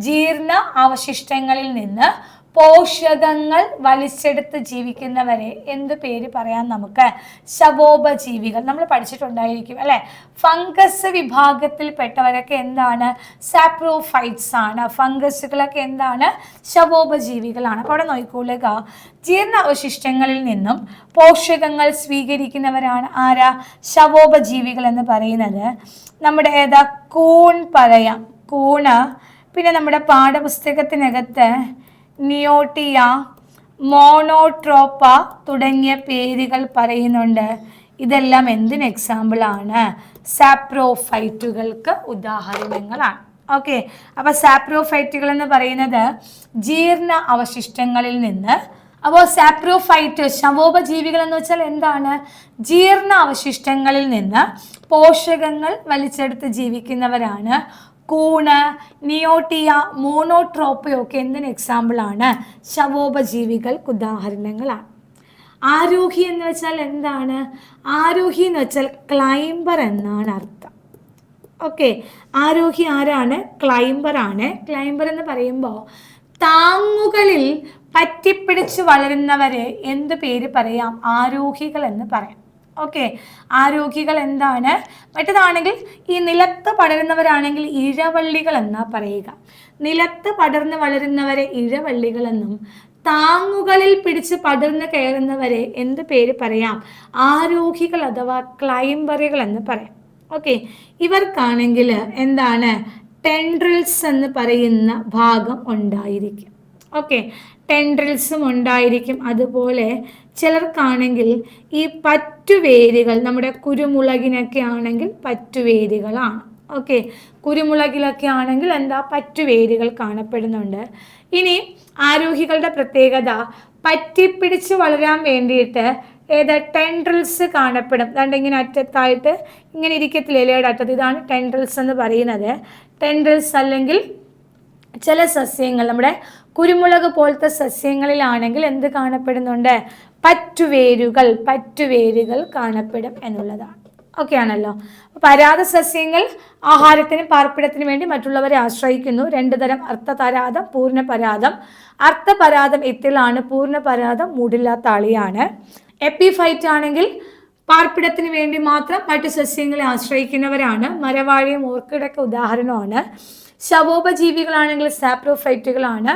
ജീർണ അവശിഷ്ടങ്ങളിൽ നിന്ന് പോഷകങ്ങൾ വലിച്ചെടുത്ത് ജീവിക്കുന്നവരെ എന്ത് പേര് പറയാം? നമുക്ക് ശവോപജീവികൾ. നമ്മൾ പഠിച്ചിട്ടുണ്ടായിരിക്കും അല്ലെ? ഫംഗസ് വിഭാഗത്തിൽപ്പെട്ടവരൊക്കെ എന്താണ്? സാപ്രോഫൈറ്റ്സ് ആണ്. ഫംഗസുകളൊക്കെ എന്താണ്? ശവോപജീവികളാണ്. അപ്പോൾ അവിടെ നോക്കിക്കൊള്ളുക, ജീർണ അവശിഷ്ടങ്ങളിൽ നിന്നും പോഷകങ്ങൾ സ്വീകരിക്കുന്നവരാണ് ആരാ? ശവോപജീവികൾ എന്ന് പറയുന്നത്. നമ്മുടെ കൂൺ പറയാം, കൂണ്. പിന്നെ നമ്മുടെ പാഠപുസ്തകത്തിനകത്ത് നിയോട്ടിയ, മോണോട്രോപ്പ തുടങ്ങിയ പേരുകൾ പറയുന്നുണ്ട്. ഇതെല്ലാം എന്തിന് എക്സാമ്പിൾ ആണ്? സാപ്രോഫൈറ്റുകൾക്ക് ഉദാഹരണങ്ങളാണ്. ഓക്കെ, അപ്പൊ സാപ്രോഫൈറ്റുകൾ എന്ന് പറയുന്നത് ജീർണ അവശിഷ്ടങ്ങളിൽ നിന്ന്. അപ്പോൾ സാപ്രോഫൈറ്റ്, ശവോപജീവികൾ എന്ന് വെച്ചാൽ എന്താണ്? ജീർണ അവശിഷ്ടങ്ങളിൽ നിന്ന് പോഷകങ്ങൾ വലിച്ചെടുത്ത് ജീവിക്കുന്നവരാണ്. കൂണ്, നിയോട്ടിയ, മോണോട്രോപ്പയൊക്കെ എന്തിന് എക്സാമ്പിൾ ആണ്? ശവോപജീവികൾക്ക് ഉദാഹരണങ്ങളാണ്. ആരോഹി എന്ന് വെച്ചാൽ എന്താണ്? ആരോഹി എന്ന് വെച്ചാൽ ക്ലൈംബർ എന്നാണ് അർത്ഥം. ഓക്കെ, ആരോഹി ആരാണ്? ക്ലൈംബർ ആണ്. ക്ലൈംബർ എന്ന് പറയുമ്പോൾ താങ്ങുകളിൽ പറ്റിപ്പിടിച്ച് വളരുന്നവരെ എന്ത് പേര് പറയാം? ആരോഹികൾ എന്ന് പറയാം. ഓക്കെ, ആരോഹികൾ എന്താണ്? മറ്റേതാണെങ്കിൽ ഈ നിലത്ത് പടരുന്നവരാണെങ്കിൽ ഇഴവള്ളികൾ എന്നാ പറയുക. നിലത്ത് പടർന്ന് വളരുന്നവരെ ഇഴവള്ളികളെന്നും താങ്ങുകളിൽ പിടിച്ച് പടർന്ന് കയറുന്നവരെ എന്ത് പേര് പറയാം? ആരോഹികൾ അഥവാ ക്ലൈംബറുകൾ എന്ന് പറയാം. ഓക്കെ, ഇവർക്കാണെങ്കിൽ എന്താണ്? ടെൻഡ്രിൽസ് എന്ന് പറയുന്ന ഭാഗം ഉണ്ടായിരിക്കും. ഓക്കെ, ടെൻഡ്രിൽസും ഉണ്ടായിരിക്കും. അതുപോലെ ചിലർക്കാണെങ്കിൽ ഈ പറ്റുവേരുകൾ, നമ്മുടെ കുരുമുളകിനൊക്കെ ആണെങ്കിൽ പറ്റുവേരുകളാണ്. ഓക്കെ, കുരുമുളകിലൊക്കെ ആണെങ്കിൽ എന്താ? പറ്റുവേരുകൾ കാണപ്പെടുന്നുണ്ട്. ഇനി ആരോഹികളുടെ പ്രത്യേകത, പറ്റിപ്പിടിച്ച് വളരാൻ വേണ്ടിയിട്ട് ടെൻഡ്രിൽസ് കാണപ്പെടും. അതുകൊണ്ട് ഇങ്ങനെ അറ്റത്തായിട്ട് ഇങ്ങനെ ഇരിക്കത്തില്ല ഇലയുടെ അറ്റത്ത്, ഇതാണ് ടെൻഡ്രിൽസ് എന്ന് പറയുന്നത്. ടെൻഡ്രിൽസ് അല്ലെങ്കിൽ ചില സസ്യങ്ങൾ, നമ്മുടെ കുരുമുളക് പോലത്തെ സസ്യങ്ങളിലാണെങ്കിൽ എന്ത് കാണപ്പെടുന്നുണ്ട്? പറ്റുവേരുകൾ കാണപ്പെടും എന്നുള്ളതാണ്. ഓക്കെ ആണല്ലോ. പരാത സസ്യങ്ങൾ ആഹാരത്തിനും പാർപ്പിടത്തിനും വേണ്ടി മറ്റുള്ളവരെ ആശ്രയിക്കുന്നു. 2 തരം: അർത്ഥപരാതം, പൂർണ്ണപരാതം. അർത്ഥപരാതം എത്തിലാണ്, പൂർണ്ണപരാതം മൂടില്ലാത്ത ആളിയാണ്. എപ്പിഫൈറ്റ് ആണെങ്കിൽ പാർപ്പിടത്തിന് വേണ്ടി മാത്രം മറ്റു സസ്യങ്ങളെ ആശ്രയിക്കുന്നവരാണ്. മരവാഴിയും ഓർക്കിഡൊക്കെ ഉദാഹരണമാണ്. ശവോപജീവികളാണെങ്കിൽ സാപ്രോഫൈറ്റുകളാണ്.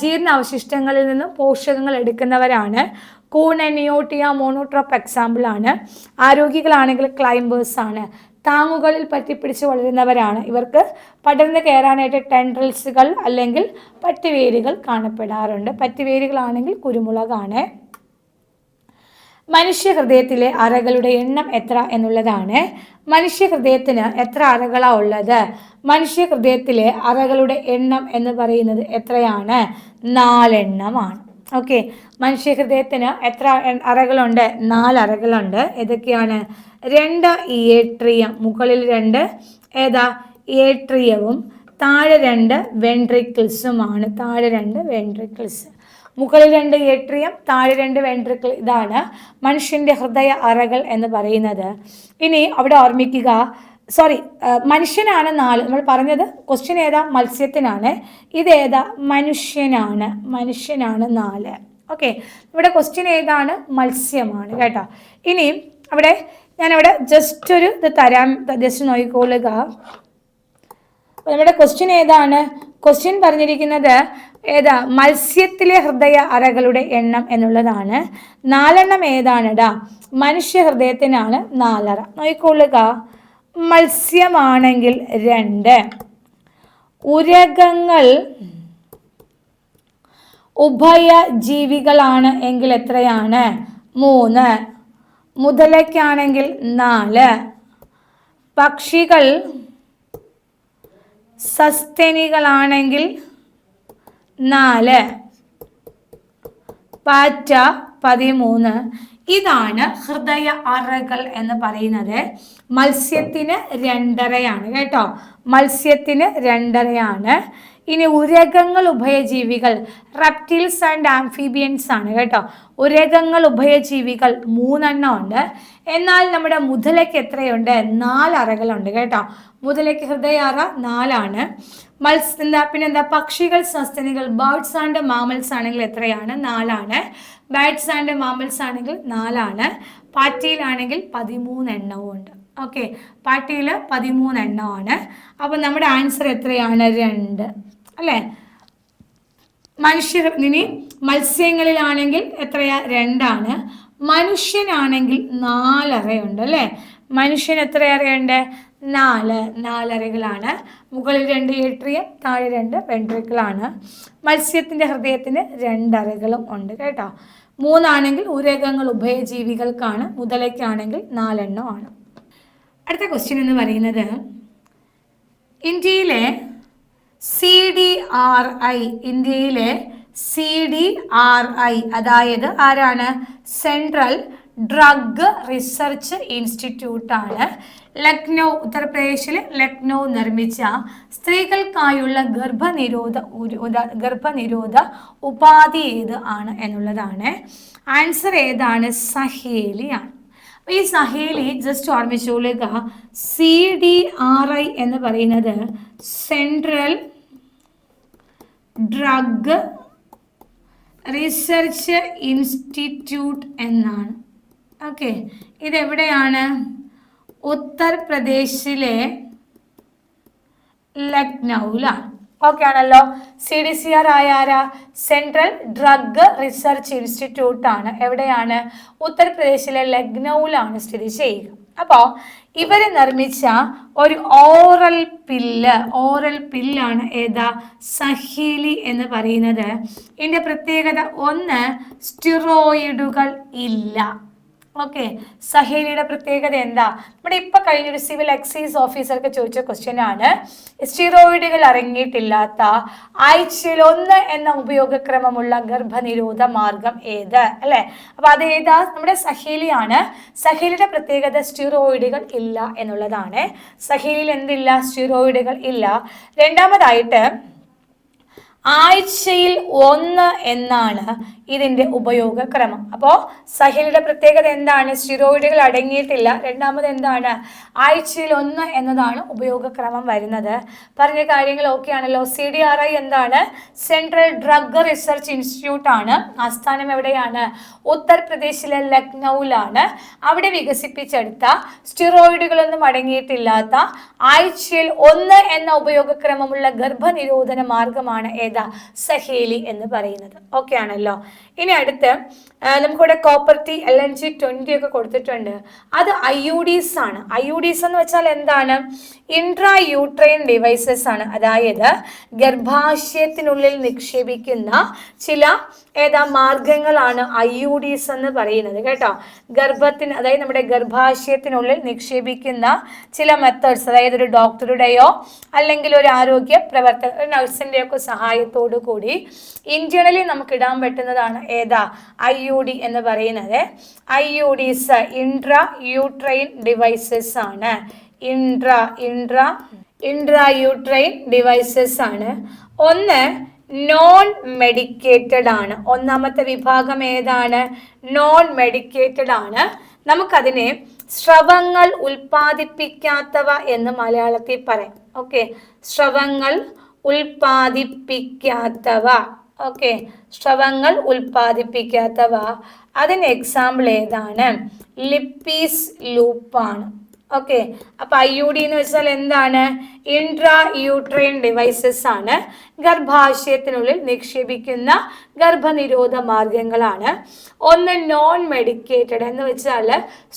ജീർണ അവശിഷ്ടങ്ങളിൽ നിന്നും പോഷകങ്ങൾ എടുക്കുന്നവരാണ്. കൂൺ, നിയോട്ടിയ, മോണോട്രോപ്പ് എക്സാമ്പിളാണ്. ആരോഗ്യങ്ങളാണെങ്കിൽ ക്ലൈംബേഴ്സ് ആണ്. താങ്ങുകളിൽ പറ്റിപ്പിടിച്ച് വളരുന്നവരാണ്. ഇവർക്ക് പടർന്ന് കയറാനായിട്ട് ടെൻഡ്രിൽസുകൾ അല്ലെങ്കിൽ പറ്റുവേരുകൾ കാണപ്പെടാറുണ്ട്. പറ്റുവേരുകളാണെങ്കിൽ കുരുമുളകാണ്. മനുഷ്യഹൃദയത്തിലെ അറകളുടെ എണ്ണം എത്ര എന്നുള്ളതാണ്. മനുഷ്യഹൃദയത്തിന് എത്ര അറകളാണ് ഉള്ളത്? മനുഷ്യഹൃദയത്തിലെ അറകളുടെ എണ്ണം എന്ന് പറയുന്നത് എത്രയാണ്? 4 എണ്ണമാണ്. ഓക്കെ, മനുഷ്യഹൃദയത്തിന് എത്ര അറകളുണ്ട്? 4 അറകളുണ്ട്. ഏതൊക്കെയാണ്? 2 ഏട്രിയം, മുകളിൽ 2 ഏട്രിയവും താഴെ 2 വെൻട്രിക്കിൾസുമാണ്. താഴെ 2 വെൻട്രിക്കിൾസ്, മുകളിൽ 2 ഏട്രിയം, താഴെ 2 വെൻട്രിക്കിൾ. ഇതാണ് മനുഷ്യൻ്റെ ഹൃദയ അറകൾ എന്ന് പറയുന്നത്. ഇനി അവിടെ ഓർമ്മിക്കുക, മനുഷ്യനാണ് 4. നമ്മൾ പറഞ്ഞത് ക്വസ്റ്റ്യൻ ഏതാ? മത്സ്യത്തിനാണ്. ഇതേതാ? മനുഷ്യനാണ്. 4. ഓക്കെ, ഇവിടെ ക്വസ്റ്റ്യൻ ഏതാണ്? മത്സ്യമാണ് കേട്ടോ. ഇനി ഞാനവിടെ ജസ്റ്റ് ഒരു ഇത് തരാം, ജസ്റ്റ് നോക്കിക്കൊള്ളുക. നമ്മുടെ ക്വസ്റ്റ്യൻ ഏതാണ്? ക്വസ്റ്റ്യൻ പറഞ്ഞിരിക്കുന്നത് മത്സ്യത്തിലെ ഹൃദയ അറകളുടെ എണ്ണം എന്നുള്ളതാണ്. 4 എണ്ണം ഏതാണെടാ? മനുഷ്യ ഹൃദയത്തിനാണ് 4 അറ. നോക്കിക്കൊള്ളുക. മത്സ്യമാണെങ്കിൽ 2, ഉരഗങ്ങൾ ഉഭയജീവികളാണ് എങ്കിൽ എത്രയാണ്? 3. മുതലയ്ക്കാണെങ്കിൽ 4. പക്ഷികൾ സസ്തനികളാണെങ്കിൽ 4. പാറ്റ 13. ഇതാണ് ഹൃദയ അറകൾ എന്ന് പറയുന്നത്. മത്സ്യത്തിന് 2.5 കേട്ടോ. മത്സ്യത്തിന് 2.5. ഇനി ഉരഗങ്ങൾ ഉഭയജീവികൾ, റെപ്റ്റൈൽസ് ആൻഡ് ആംഫീബിയൻസ് ആണ് കേട്ടോ. ഉരഗങ്ങൾ ഉഭയജീവികൾ 3 എണ്ണം ഉണ്ട്. എന്നാൽ നമ്മുടെ മുതലയ്ക്ക് എത്രയുണ്ട്? 4 അറകളുണ്ട് കേട്ടോ. മുതലയ്ക്ക് ഹൃദയ അറ 4 ആണ്. പിന്നെന്താ? പക്ഷികൾ സസ്തനികൾ, ബേർഡ്സ് ആൻഡ് മാമൽസ് ആണെങ്കിൽ എത്രയാണ്? 4 ആണ്. ബാറ്റ്സ് ആൻഡ് മാമൽസ് ആണെങ്കിൽ 4 ആണ്. പാറ്റയിലാണെങ്കിൽ 13 എണ്ണവും ഉണ്ട്. ഓക്കെ, പാറ്റയിൽ 13 എണ്ണമാണ്. അപ്പോൾ നമ്മുടെ ആൻസർ എത്രയാണ്? 2 അല്ലേ? ഇനി മത്സ്യങ്ങളിലാണെങ്കിൽ എത്രയാ? 2 ആണ്. മനുഷ്യനാണെങ്കിൽ 4 അറയുണ്ട് അല്ലേ? മനുഷ്യൻ എത്ര അറയുണ്ട്? 4 അറകളാണ്. മുകളിൽ 2 ഏട്രിയം, താഴെ 2 വെൻട്രിക്കിളാണ്. മത്സ്യത്തിൻ്റെ ഹൃദയത്തിന് 2 അറകളും ഉണ്ട് കേട്ടോ. 3 ആണെങ്കിൽ ഉരഗങ്ങൾ ഉഭയജീവികൾക്കാണ്. മുതലയ്ക്കാണെങ്കിൽ 4 എണ്ണമാണ്. അടുത്ത ക്വസ്റ്റ്യൻ എന്ന് പറയുന്നത്, ഇന്ത്യയിലെ CDRI അതായത് ആരാണ്? സെൻട്രൽ ഡ്രഗ് റിസർച്ച് ഇൻസ്റ്റിറ്റ്യൂട്ടാണ്. ലക്നൗ, ഉത്തർപ്രദേശിൽ ലക്നൗ നിർമ്മിച്ച സ്ത്രീകൾക്കായുള്ള ഗർഭനിരോധ ഉപാധി ഏത് ആണ് എന്നുള്ളതാണ്. ആൻസർ ഏതാണ്? സഹേലിയാണ്. ഈ സഹേലി ജസ്റ്റ് ഓർമ്മിച്ചോളുക. CDRI എന്ന് പറയുന്നത് സെൻട്രൽ ഡ്രഗ് റിസർച്ച് ഇൻസ്റ്റിറ്റ്യൂട്ട് എന്നാണ്. ഓക്കെ, ഇതെവിടെയാണ്? ഉത്തർപ്രദേശിലെ ലക്നൌവിലാണ്. ഓക്കെ ആണല്ലോ. CDCR ആയ സെൻട്രൽ ഡ്രഗ് റിസർച്ച് ഇൻസ്റ്റിറ്റ്യൂട്ട് ആണ്. എവിടെയാണ്? ഉത്തർപ്രദേശിലെ ലക്നൌവിലാണ് സ്ഥിതി ചെയ്യുക. അപ്പോൾ ഇവര് നിർമ്മിച്ച ഒരു ഓറൽ പില്ലാണ് ഏതാ? സഹേലി എന്ന് പറയുന്നത്. ഇതിന്റെ പ്രത്യേകത ഒന്ന്, സ്റ്റിറോയിഡുകൾ ഇല്ല. ഓക്കെ, സഹേലിയുടെ പ്രത്യേകത എന്താ? നമ്മുടെ ഇപ്പൊ കഴിഞ്ഞൊരു സിവിൽ എക്സൈസ് ഓഫീസർക്ക് ചോദിച്ച ക്വസ്റ്റ്യൻ ആണ്. സ്റ്റിറോയിഡുകൾ അടങ്ങിയിട്ടില്ലാത്ത ആഴ്ചയിൽ 1 എന്ന ഉപയോഗക്രമമുള്ള ഗർഭനിരോധ മാർഗം ഏത്? അല്ലെ, അപ്പൊ അത് ഏതാ? നമ്മുടെ സഹേലിയാണ്. സഹേലിയുടെ പ്രത്യേകത സ്റ്റിറോയിഡുകൾ ഇല്ല എന്നുള്ളതാണ്. സഹേലിയിൽ എന്തില്ല? സ്റ്റിറോയിഡുകൾ ഇല്ല. രണ്ടാമതായിട്ട് ആഴ്ചയിൽ 1 എന്നാണ് ഇതിന്റെ ഉപയോഗക്രമം. അപ്പോൾ സഹേലിയുടെ പ്രത്യേകത എന്താണ്? സ്റ്റിറോയിഡുകൾ അടങ്ങിയിട്ടില്ല. രണ്ടാമത് എന്താണ്? ആഴ്ചയിൽ 1 എന്നതാണ് ഉപയോഗക്രമം വരുന്നത്. പറഞ്ഞ കാര്യങ്ങൾ ഓക്കെ ആണല്ലോ. CDRI എന്താണ്? സെൻട്രൽ ഡ്രഗ് റിസർച്ച് ഇൻസ്റ്റിറ്റ്യൂട്ട് ആണ്. ആസ്ഥാനം എവിടെയാണ്? ഉത്തർപ്രദേശിലെ ലക്നൌവിലാണ്. അവിടെ വികസിപ്പിച്ചെടുത്ത സ്റ്റിറോയിഡുകളൊന്നും അടങ്ങിയിട്ടില്ലാത്ത ആഴ്ചയിൽ 1 എന്ന ഉപയോഗക്രമമുള്ള ഗർഭനിരോധന മാർഗമാണ് സഹേലി എന്ന് പറയുന്നത്. ഓക്കെ ആണല്ലോ. ഇനി അടുത്ത് നമുക്കിവിടെ കോപ്പർ ടി, LNG-20 ഒക്കെ കൊടുത്തിട്ടുണ്ട്. അത് IUDs ആണ്. IUDs എന്ന് വെച്ചാൽ എന്താണ്? ഇൻട്രാ യൂട്രൈൻ ഡിവൈസസ് ആണ്. അതായത് ഗർഭാശയത്തിനുള്ളിൽ നിക്ഷേപിക്കുന്ന ചില മാർഗങ്ങളാണ് IUDs എന്ന് പറയുന്നത് കേട്ടോ. ഗർഭത്തിന്, അതായത് നമ്മുടെ ഗർഭാശയത്തിനുള്ളിൽ നിക്ഷേപിക്കുന്ന ചില മെത്തേഡ്സ്, അതായത് ഒരു ഡോക്ടറുടെയോ അല്ലെങ്കിൽ ഒരു ആരോഗ്യ പ്രവർത്തക, നഴ്സിന്റെ ഒക്കെ സഹായത്തോടു കൂടി ഇന്റേണലി നമുക്ക് ഇടാൻ പറ്റുന്നതാണ് IUD എന്ന് പറയുന്നത്. IUDs ഇൻട്രാ യൂട്രൈൻ ഡിവൈസസ് ആണ്. ഇൻട്രാ യൂട്രൈൻ ഡിവൈസസ് ആണ്. ഒന്ന് നോൺ മെഡിക്കേറ്റഡ് ആണ്. ഒന്നാമത്തെ വിഭാഗം ഏതാണ്? നോൺ മെഡിക്കേറ്റഡ് ആണ്. നമുക്കതിനെ സ്രവങ്ങൾ ഉൽപ്പാദിപ്പിക്കാത്തവ എന്ന് മലയാളത്തിൽ പറയാം. ഓക്കെ, സ്രവങ്ങൾ ഉൽപ്പാദിപ്പിക്കാത്തവ. ഓക്കെ, സ്രവങ്ങൾ ഉൽപ്പാദിപ്പിക്കാത്തവ. അതിന് എക്സാമ്പിൾ ഏതാണ്? ലിപ്പീസ് ലൂപ്പാണ്. ഓക്കെ, അപ്പൊ IUD എന്ന് വെച്ചാൽ എന്താണ്? ഇൻട്രാ യൂട്രൈൻ ഡിവൈസസ് ആണ്. ഗർഭാശയത്തിനുള്ളിൽ നിക്ഷേപിക്കുന്ന ഗർഭനിരോധ മാർഗങ്ങളാണ്. ഒന്ന് നോൺ മെഡിക്കേറ്റഡ് എന്ന് വെച്ചാൽ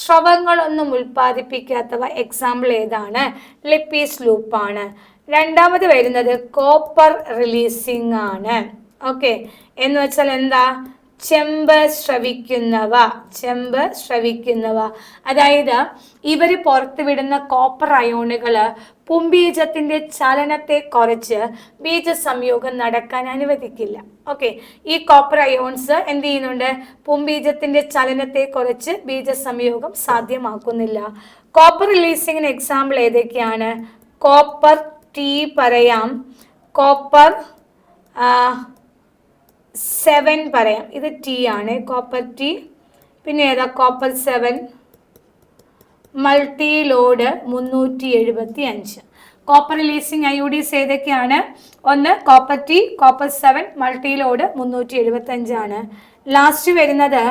സ്രവങ്ങളൊന്നും ഉൽപ്പാദിപ്പിക്കാത്തവ. എക്സാമ്പിൾ ഏതാണ്? ലിപ്പീസ് ലൂപ്പാണ്. രണ്ടാമത് വരുന്നത് കോപ്പർ റിലീസിംഗ് ആണ്. ഓക്കെ, എന്ന് വെച്ചാൽ എന്താ? ചെമ്പ് ശ്രവിക്കുന്നവ. അതായത് ഇവർ പുറത്തുവിടുന്ന കോപ്പർ അയോണുകൾ പുംബീജത്തിന്റെ ചലനത്തെ കുറച്ച് ബീജസംയോഗം നടക്കാൻ അനുവദിക്കില്ല. ഓക്കെ, ഈ കോപ്പർ അയോൺസ് എന്ത് ചെയ്യുന്നുണ്ട്? പുംബീജത്തിന്റെ ചലനത്തെ കുറച്ച് ബീജസംയോഗം സാധ്യമാക്കുന്നില്ല. കോപ്പർ റിലീസിങ്ങിന് എക്സാമ്പിൾ ഏതൊക്കെയാണ്? കോപ്പർ ടി പറയാം, കോപ്പർ 7 പറയാം. ഇത് ടി ആണ്, കോപ്പർ ടി. പിന്നെ copper 7 multi load 375. Copper releasing IUDs ഏതൊക്കെയാണ്? ഒന്ന് copper T, copper 7 multi load 375 ആണ്. ലാസ്റ്റ് വരുന്നത്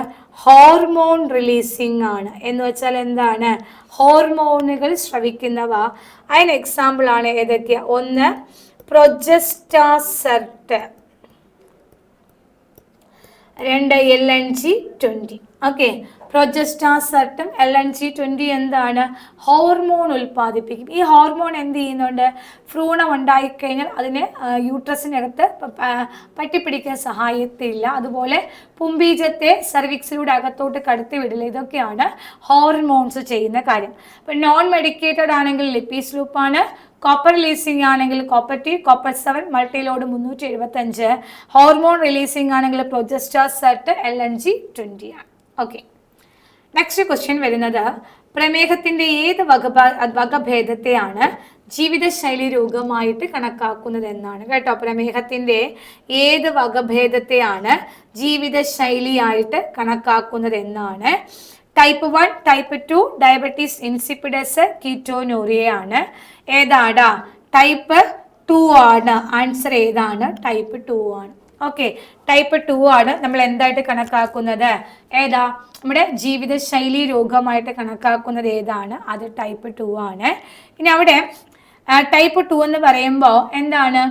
ഹോർമോൺ റിലീസിങ് ആണ്. എന്ന് വെച്ചാൽ എന്താണ്? ഹോർമോണുകൾ സ്രവിക്കുന്നവ. അതിന് എക്സാമ്പിൾ ആണ് ഏതൊക്കെയാ? ഒന്ന് പ്രൊജസ്റ്റാസെർട്ട്, 2 LNG-20. ഓക്കെ, പ്രൊജസ്റ്റാസെർട്ടും LNG-20 എന്താണ്? ഹോർമോൺ ഉൽപ്പാദിപ്പിക്കും. ഈ ഹോർമോൺ എന്ത് ചെയ്യുന്നുണ്ട്? ഭ്രൂണം ഉണ്ടായിക്കഴിഞ്ഞാൽ അതിനെ യൂട്രസിനകത്ത് പറ്റിപ്പിടിക്കാൻ സഹായത്തില്ല. അതുപോലെ പുംബീജത്തെ സർവിക്സിലൂടെ അകത്തോട്ട് കടത്തിവിടില്ല. ഇതൊക്കെയാണ് ഹോർമോൺസ് ചെയ്യുന്ന കാര്യം. അപ്പം നോൺ മെഡിക്കേറ്റഡ് ആണെങ്കിൽ ലിപ്പീസ് ലൂപ്പാണ്. കോപ്പർ റിലീസിംഗ് ആണെങ്കിൽ copper T, copper 7 multi load 375. Hormone releasing ആണെങ്കിൽ പ്രൊജസ്റ്റാസെർട്ട് LNG-20 ആണ്. ഓക്കെ, നെക്സ്റ്റ് ക്വസ്റ്റ്യൻ വരുന്നത് പ്രമേഹത്തിന്റെ ഏത് വകഭേദത്തെയാണ് ജീവിതശൈലി രോഗമായിട്ട് കണക്കാക്കുന്നത് എന്നാണ് കേട്ടോ. പ്രമേഹത്തിന്റെ ഏത് വകഭേദത്തെയാണ് ജീവിതശൈലിയായിട്ട് കണക്കാക്കുന്നത് എന്നാണ്. Type 1, type 2 diabetes insipidus ketonuria ആണ്. ഏതാടാ? ടൈപ്പ് 2 ആണ്. ആൻസർ ഏതാണ്? ടൈപ്പ് 2 ആണ്. ഓക്കെ, ടൈപ്പ് 2 ആണ് നമ്മൾ എന്തായിട്ട് കണക്കാക്കുന്നത്? ഏതാ? നമ്മുടെ ജീവിതശൈലി രോഗമായിട്ട് കണക്കാക്കുന്നത് ഏതാണ്? അത് ടൈപ്പ് 2 ആണ്. ഇനി അവിടെ ടൈപ്പ് 2 എന്ന് പറയുമ്പോൾ എന്താണ്?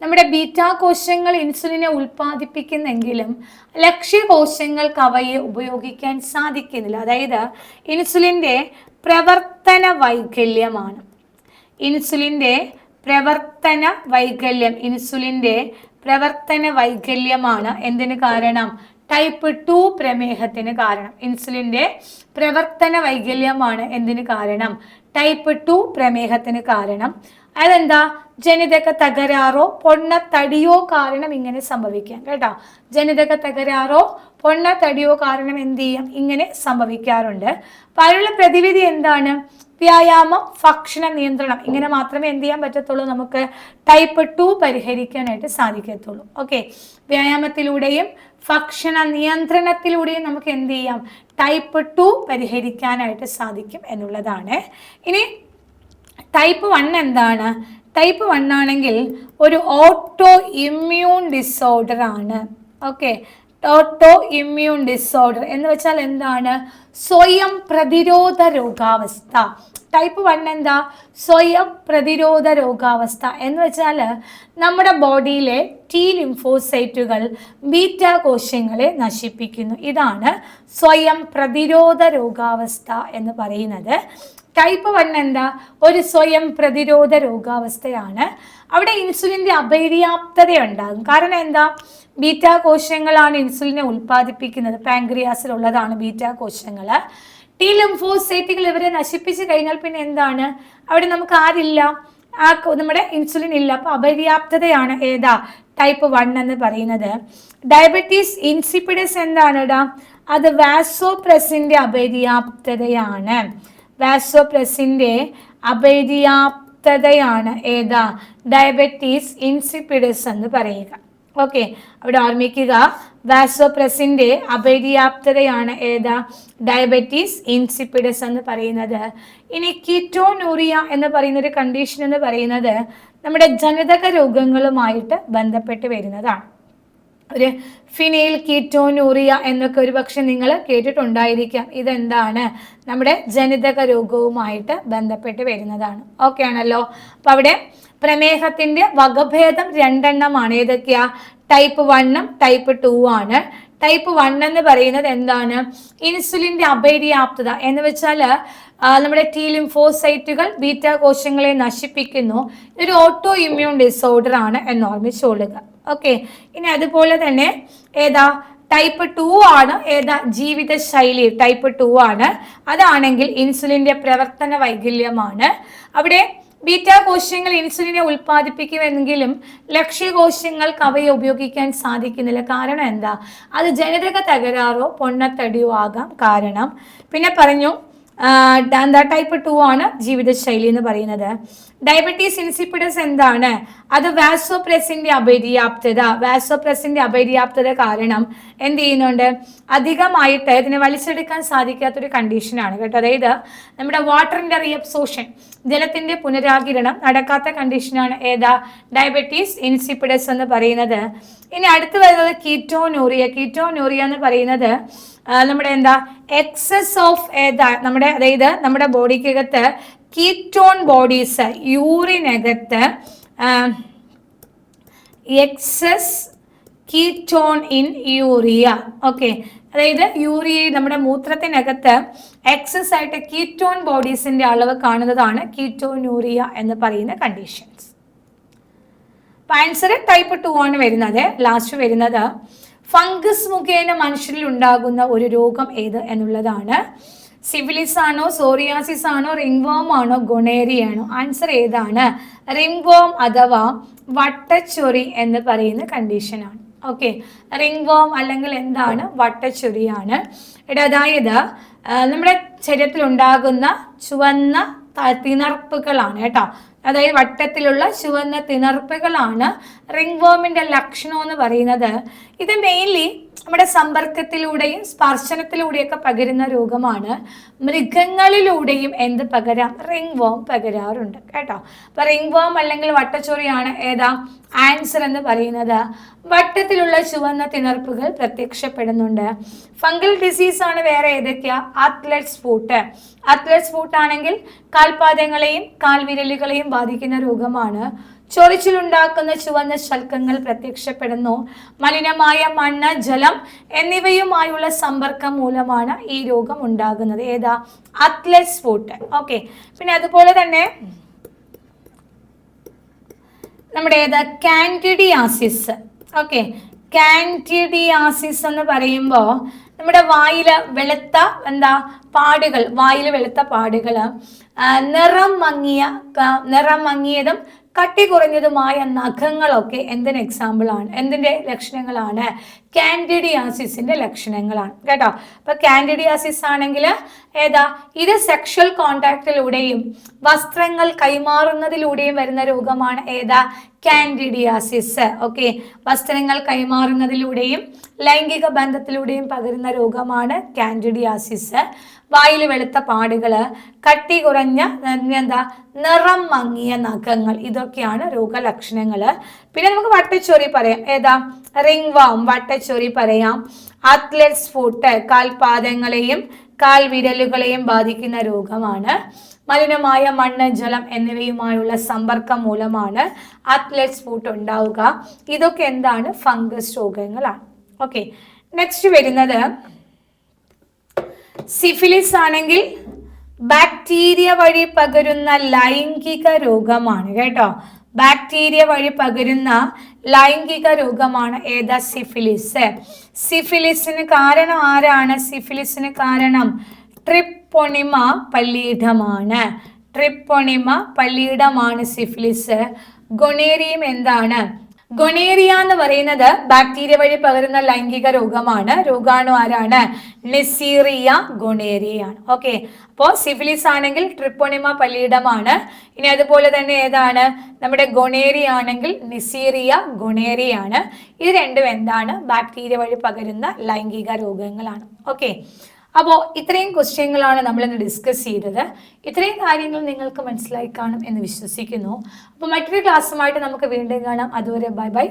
നമ്മുടെ ബീറ്റാ കോശങ്ങൾ ഇൻസുലിനെ ഉൽപ്പാദിപ്പിക്കുന്നെങ്കിലും ലക്ഷ്യകോശങ്ങൾക്ക് അവയെ ഉപയോഗിക്കാൻ സാധിക്കുന്നില്ല. അതായത് ഇൻസുലിൻ്റെ പ്രവർത്തന വൈകല്യമാണ്. ഇൻസുലിൻ്റെ പ്രവർത്തന വൈകല്യമാണ് എന്തിന് കാരണം? ടൈപ്പ് 2 പ്രമേഹത്തിന് കാരണം. ഇൻസുലിൻ്റെ പ്രവർത്തന വൈകല്യമാണ് എന്തിന് കാരണം? ടൈപ്പ് 2 പ്രമേഹത്തിന് കാരണം. അതെന്താ? ജനിതക തകരാറോ പൊണ്ണത്തടിയോ കാരണം ഇങ്ങനെ സംഭവിക്കാം കേട്ടോ. ജനിതക തകരാറോ പൊണ്ണത്തടിയോ കാരണം എന്ത് ചെയ്യാം? ഇങ്ങനെ സംഭവിക്കാറുണ്ട്. അപ്പൊ അതിനുള്ള പ്രതിവിധി എന്താണ്? വ്യായാമം, ഭക്ഷണ നിയന്ത്രണം. ഇങ്ങനെ മാത്രമേ എന്ത് ചെയ്യാൻ പറ്റത്തുള്ളൂ? നമുക്ക് ടൈപ്പ് 2 പരിഹരിക്കാനായിട്ട് സാധിക്കത്തുള്ളൂ. ഓക്കെ, വ്യായാമത്തിലൂടെയും ഭക്ഷണ നിയന്ത്രണത്തിലൂടെയും നമുക്ക് എന്ത് ചെയ്യാം? ടൈപ്പ് 2 പരിഹരിക്കാനായിട്ട് സാധിക്കും എന്നുള്ളതാണ്. ഇനി ടൈപ്പ് 1 എന്താണ്? ടൈപ്പ് 1 ആണെങ്കിൽ ഒരു ഓട്ടോ ഇമ്മ്യൂൺ ഡിസോർഡർ ആണ്. ഓക്കെ, ഓട്ടോ ഇമ്മ്യൂൺ ഡിസോർഡർ എന്ന് വെച്ചാൽ എന്താണ്? സ്വയം പ്രതിരോധ രോഗാവസ്ഥ. ടൈപ്പ് 1 എന്താ? സ്വയം പ്രതിരോധ രോഗാവസ്ഥ എന്ന് വെച്ചാൽ നമ്മുടെ ബോഡിയിലെ ടി ലിംഫോസൈറ്റുകൾ ബീറ്റാ കോശങ്ങളെ നശിപ്പിക്കുന്നു. ഇതാണ് സ്വയം പ്രതിരോധ രോഗാവസ്ഥ എന്ന് പറയുന്നത്. ടൈപ്പ് 1 എന്താ? ഒരു സ്വയം പ്രതിരോധ രോഗാവസ്ഥയാണ്. അവിടെ ഇൻസുലിൻ്റെ അപര്യാപ്തത ഉണ്ടാകും. കാരണം എന്താ? ബീറ്റാ കോശങ്ങളാണ് ഇൻസുലിനെ ഉൽപ്പാദിപ്പിക്കുന്നത്. പാൻക്രിയാസിലുള്ളതാണ് ബീറ്റാ കോശങ്ങൾ. ടി ലിംഫോസൈറ്റുകൾ ഇവരെ നശിപ്പിച്ച് കഴിഞ്ഞാൽ പിന്നെ എന്താണ്? അവിടെ നമുക്ക് ആരില്ല? നമ്മുടെ ഇൻസുലിൻ ഇല്ല. അപ്പോൾ അപര്യാപ്തതയാണ് ഏതാ? ടൈപ്പ് 1 എന്ന് പറയുന്നത്. ഡയബറ്റീസ് ഇൻസിപ്പിഡസ് എന്താണ് ഇടാ? അത് വാസോപ്രസിൻ്റെ അപര്യാപ്തതയാണ്. വാസോപ്രസിൻ്റെ അപര്യാപ്തതയാണ് ഏതാ? ഡയബറ്റീസ് ഇൻസിപ്പിഡസ് എന്ന് പറയുക. ഓക്കെ, അവിടെ ഓർമ്മിക്കുക, വാസോപ്രസിൻ്റെ അപര്യാപ്തതയാണ് ഏതാ? ഡയബറ്റീസ് ഇൻസിപ്പിഡസ് എന്ന് പറയുന്നത്. ഇനി കീറ്റോനൂറിയ എന്ന് പറയുന്ന ഒരു കണ്ടീഷൻ എന്ന് പറയുന്നത് നമ്മുടെ ജനിതക രോഗങ്ങളുമായിട്ട് ബന്ധപ്പെട്ട് വരുന്നതാണ്. ഒരു ഫിനൈൽ കീറ്റോനൂറിയ എന്നൊക്കെ ഒരു പക്ഷെ നിങ്ങൾ കേട്ടിട്ടുണ്ടായിരിക്കാം. ഇതെന്താണ്? നമ്മുടെ ജനിതക രോഗവുമായിട്ട് ബന്ധപ്പെട്ട് വരുന്നതാണ്. ഓക്കെ ആണല്ലോ. അപ്പം അവിടെ പ്രമേഹത്തിൻ്റെ വകഭേദം 2 എണ്ണമാണ്. ഏതൊക്കെയാ? ടൈപ്പ് 1ഉം ടൈപ്പ് 2 ആണ്. ടൈപ്പ് 1 എന്ന് പറയുന്നത് എന്താണ്? ഇൻസുലിൻ്റെ അപര്യാപ്തത എന്ന് വെച്ചാൽ നമ്മുടെ ടി ലിംഫോസൈറ്റുകൾ ബീറ്റാ കോശങ്ങളെ നശിപ്പിക്കുന്നു. ഇതൊരു ഓട്ടോ ഇമ്മ്യൂൺ ഡിസോർഡർ ആണ് എന്ന് ഓർമ്മിച്ചുകൊള്ളുക. ഓക്കെ, ഇനി അതുപോലെ തന്നെ ഏതാ? ടൈപ്പ് 2 ആണ്. ഏതാ? ജീവിതശൈലി ടൈപ്പ് 2 ആണ്. അതാണെങ്കിൽ ഇൻസുലിൻ്റെ പ്രവർത്തന വൈകല്യമാണ്. അവിടെ ബീറ്റാ കോശങ്ങൾ ഇൻസുലിനെ ഉൽപ്പാദിപ്പിക്കുമെങ്കിലും ലക്ഷ്യകോശങ്ങൾക്ക് അവയെ ഉപയോഗിക്കാൻ സാധിക്കുന്നില്ല. കാരണം എന്താ? അത് ജനിതക തകരാറോ പൊണ്ണത്തടിയോ ആകാം കാരണം. പിന്നെ പറഞ്ഞു ടൈപ്പ് 2 ആണ് ജീവിതശൈലി എന്ന് പറയുന്നത്. ഡയബറ്റീസ് ഇൻസിപ്പിഡസ് എന്താണ്? അത് വാസോപ്രസിൻ്റെ അപര്യാപ്തത കാരണം എന്ത് ചെയ്യുന്നുണ്ട്? അധികമായിട്ട് ഇതിനെ വലിച്ചെടുക്കാൻ സാധിക്കാത്തൊരു കണ്ടീഷനാണ് കേട്ടോ. അതായത് നമ്മുടെ വാട്ടറിൻ്റെ റീഅബ്സോർപ്ഷൻ, ജലത്തിൻ്റെ പുനരാകിരണം നടക്കാത്ത കണ്ടീഷനാണ് ഏതാ? ഡയബറ്റീസ് ഇൻസിപ്പിഡസ് എന്ന് പറയുന്നത്. ഇനി അടുത്ത് വരുന്നത് കീറ്റോനൂറിയ എന്ന് പറയുന്നത് നമ്മുടെ എന്താ? എക്സസ് ഓഫ് ഏതാ? അതായത് നമ്മുടെ ബോഡിക്കകത്ത് കീറ്റോൺ ബോഡീസ്, യൂറിനകത്ത് എക്സസ് കീറ്റോൺ ഇൻ യൂറിയ. ഓക്കെ, അതായത് നമ്മുടെ മൂത്രത്തിനകത്ത് എക്സസ് ആയിട്ട് കീറ്റോൺ ബോഡീസിൻ്റെ അളവ് കാണുന്നതാണ് കീറ്റോനൂറിയ എന്ന് പറയുന്ന കണ്ടീഷൻസ്. അപ്പം ആൻസർ ടൈപ്പ് 2 ആണ് വരുന്നത്. ലാസ്റ്റ് വരുന്നത് ഫംഗസ് മുഖേന മനുഷ്യരിൽ ഉണ്ടാകുന്ന ഒരു രോഗം ഏത് എന്നുള്ളതാണ്. സിഫിലിസ് ആണോ, സോറിയാസിസ് ആണോ, റിംഗ്വോം ആണോ, ഗൊണേറിയ ആണോ? ആൻസർ ഏതാണ്? റിംഗ്വോം അഥവാ വട്ടച്ചൊറി എന്ന് പറയുന്ന കണ്ടീഷനാണ്. ഓക്കെ, റിംഗ്വോം അല്ലെങ്കിൽ എന്താണ്? വട്ടച്ചൊറിയാണ്. അതായത് നമ്മുടെ ശരീരത്തിൽ ഉണ്ടാകുന്ന ചുവന്ന തിണർപ്പുകളാണ് കേട്ടോ. അതായത് വട്ടത്തിലുള്ള ചുവന്ന തിണർപ്പുകളാണ് റിംഗ് വോമിന്റെ ലക്ഷണം എന്ന് പറയുന്നത്. ഇത് മെയിൻലി നമ്മുടെ സമ്പർക്കത്തിലൂടെയും സ്പർശനത്തിലൂടെയൊക്കെ പകരുന്ന രോഗമാണ്. മൃഗങ്ങളിലൂടെയും എന്ത് പകരാം? റിംഗ് വോം പകരാറുണ്ട് കേട്ടോ. അപ്പൊ റിംഗ് വോം അല്ലെങ്കിൽ വട്ടച്ചൊറിയാണ് ഏതാ ആൻസർ എന്ന് പറയുന്നത്. വട്ടത്തിലുള്ള ചുവന്ന തിണർപ്പുകൾ പ്രത്യക്ഷപ്പെടുന്നുണ്ട്. ഫംഗൽ ഡിസീസ് ആണ് വേറെ ഏതൊക്കെയാ? Athletes foot. അത്ലറ്റ്സ് ഫൂട്ട് ആണെങ്കിൽ കാൽപാദങ്ങളെയും കാൽവിരലുകളെയും ബാധിക്കുന്ന രോഗമാണ്. ചൊറിച്ചിലുണ്ടാക്കുന്ന ചുവന്ന ശൽക്കങ്ങൾ പ്രത്യക്ഷപ്പെടുന്നു. മലിനമായ മണ്ണ്, ജലം എന്നിവയുമായുള്ള സമ്പർക്കം മൂലമാണ് ഈ രോഗം ഉണ്ടാകുന്നത്. ഏതാ? Athlete's foot. ഓക്കെ. പിന്നെ അതുപോലെ തന്നെ നമ്മുടെ ഏതാ? കാൻഡിഡിയാസിസ്. ഓക്കെ. കാൻഡിഡിയാസിസ് എന്ന് പറയുമ്പോൾ നമ്മുടെ വായില് വെളുത്ത പാടുകൾ, വായിൽ വെളുത്ത പാടുകൾ, നിറം മങ്ങിയതും കട്ടി കുറഞ്ഞതുമായ നഖങ്ങളൊക്കെ എന്തിന് എക്സാമ്പിൾ ആണ്? എന്തിന്റെ ലക്ഷണങ്ങളാണ്? കാൻഡിഡിയാസിസിന്റെ ലക്ഷണങ്ങളാണ് കേട്ടോ. അപ്പൊ കാൻഡിഡിയാസിസ് ആണെങ്കിൽ ഏതാ? ഇത് സെക്ഷൽ കോണ്ടാക്റ്റിലൂടെയും വസ്ത്രങ്ങൾ കൈമാറുന്നതിലൂടെയും വരുന്ന രോഗമാണ്. ഏതാ? കാൻഡിഡിയാസിസ്. ഓക്കെ. വസ്ത്രങ്ങൾ കൈമാറുന്നതിലൂടെയും ലൈംഗിക ബന്ധത്തിലൂടെയും പകരുന്ന രോഗമാണ് കാൻഡിഡിയാസിസ്. വായിൽ വെളുത്ത പാടുകള്, കട്ടി കുറഞ്ഞ നിറം മങ്ങിയ നഖങ്ങൾ, ഇതൊക്കെയാണ് രോഗലക്ഷണങ്ങള്. പിന്നെ നമുക്ക് വട്ടച്ചൊറി പറയാം. ഏതാ? റിംഗ് വാം, വട്ടച്ചൊറി പറയാം. അത്ലറ്റ്സ് ഫൂട്ട്, കാൽപാദങ്ങളെയും കാൽവിരലുകളെയും ബാധിക്കുന്ന രോഗമാണ്. മലിനമായ മണ്ണ്, ജലം എന്നിവയുമായുള്ള സമ്പർക്കം മൂലമാണ് അത്ലറ്റ്സ് ഫൂട്ട് ഉണ്ടാവുക. ഇതൊക്കെ എന്താണ്? ഫംഗസ് രോഗങ്ങളാണ്. ഓക്കെ. നെക്സ്റ്റ് വരുന്നത് സിഫിലിസ് ആണെങ്കിൽ ബാക്ടീരിയ വഴി പകരുന്ന ലൈംഗിക രോഗമാണ് കേട്ടോ. ബാക്ടീരിയ വഴി പകരുന്ന ലൈംഗിക രോഗമാണ്. ഏതാ? സിഫിലിസ്. സിഫിലിസിന് കാരണം ആരാണ്? സിഫിലിസിന് കാരണം ട്രിപ്പൊണിമ പല്ലീഡമാണ്. ട്രിപ്പൊണിമ പല്ലീഡമാണ് സിഫിലിസ്. ഗൊണേറിയം എന്താണ്? ഗൊണേറിയ എന്ന് പറയുന്നത് ബാക്ടീരിയ വഴി പകരുന്ന ലൈംഗിക രോഗമാണ്. രോഗാണു ആരാണ്? നെസീറിയ ഗൊണേറിയാണ്. ഓക്കെ. അപ്പോൾ സിഫിലിസ് ആണെങ്കിൽ ട്രിപ്പൊണിമ പല്ലീഡമാണ്. ഇനി അതുപോലെ തന്നെ ഏതാണ്? നമ്മുടെ ഗൊണേറിയ ആണെങ്കിൽ നെസീറിയ ഗൊണേറിയാണ്. ഇത് രണ്ടും എന്താണ്? ബാക്ടീരിയ വഴി പകരുന്ന ലൈംഗിക രോഗങ്ങളാണ്. ഓക്കെ. അപ്പോൾ ഇത്രയും ക്വസ്റ്റ്യങ്ങളാണ് നമ്മളിന്ന് ഡിസ്കസ് ചെയ്തത്. ഇത്രയും കാര്യങ്ങൾ നിങ്ങൾക്ക് മനസ്സിലായി കാണും എന്ന് വിശ്വസിക്കുന്നു. അപ്പോൾ മറ്റൊരു ക്ലാസ്സുമായിട്ട് നമുക്ക് വീണ്ടും കാണാം. അതുവരെ bye bye.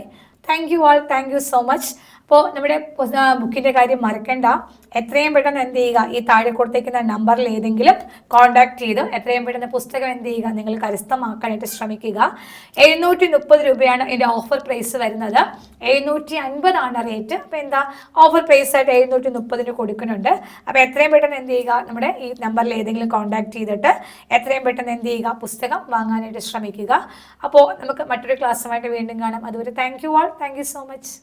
Thank you all. Thank you so much. അപ്പോൾ നമ്മുടെ ബുക്കിൻ്റെ കാര്യം മറക്കണ്ട. എത്രയും പെട്ടെന്ന് എന്ത് ചെയ്യുക? ഈ താഴെ കൊടുത്തേക്കുന്ന നമ്പറിൽ ഏതെങ്കിലും കോൺടാക്ട് ചെയ്ത് എത്രയും പെട്ടെന്ന് പുസ്തകം എന്ത് ചെയ്യുക? നിങ്ങൾ കരസ്ഥമാക്കാനായിട്ട് ശ്രമിക്കുക. 730 രൂപയാണ് ഇതിൻ്റെ ഓഫർ പ്രൈസ് വരുന്നത്. 750 ആണ് റേറ്റ്. അപ്പോൾ എന്താ ഓഫർ പ്രൈസ് ആയിട്ട് 730 കൊടുക്കുന്നുണ്ട്. അപ്പോൾ എത്രയും പെട്ടെന്ന് എന്ത് ചെയ്യുക? നമ്മുടെ ഈ നമ്പറിൽ ഏതെങ്കിലും കോൺടാക്ട് ചെയ്തിട്ട് എത്രയും പെട്ടെന്ന് എന്ത് ചെയ്യുക? പുസ്തകം വാങ്ങാനായിട്ട് ശ്രമിക്കുക. അപ്പോൾ നമുക്ക് മറ്റൊരു ക്ലാസ്സുമായിട്ട് വീണ്ടും കാണാം. അതുവരെ thank you all. Thank you so much.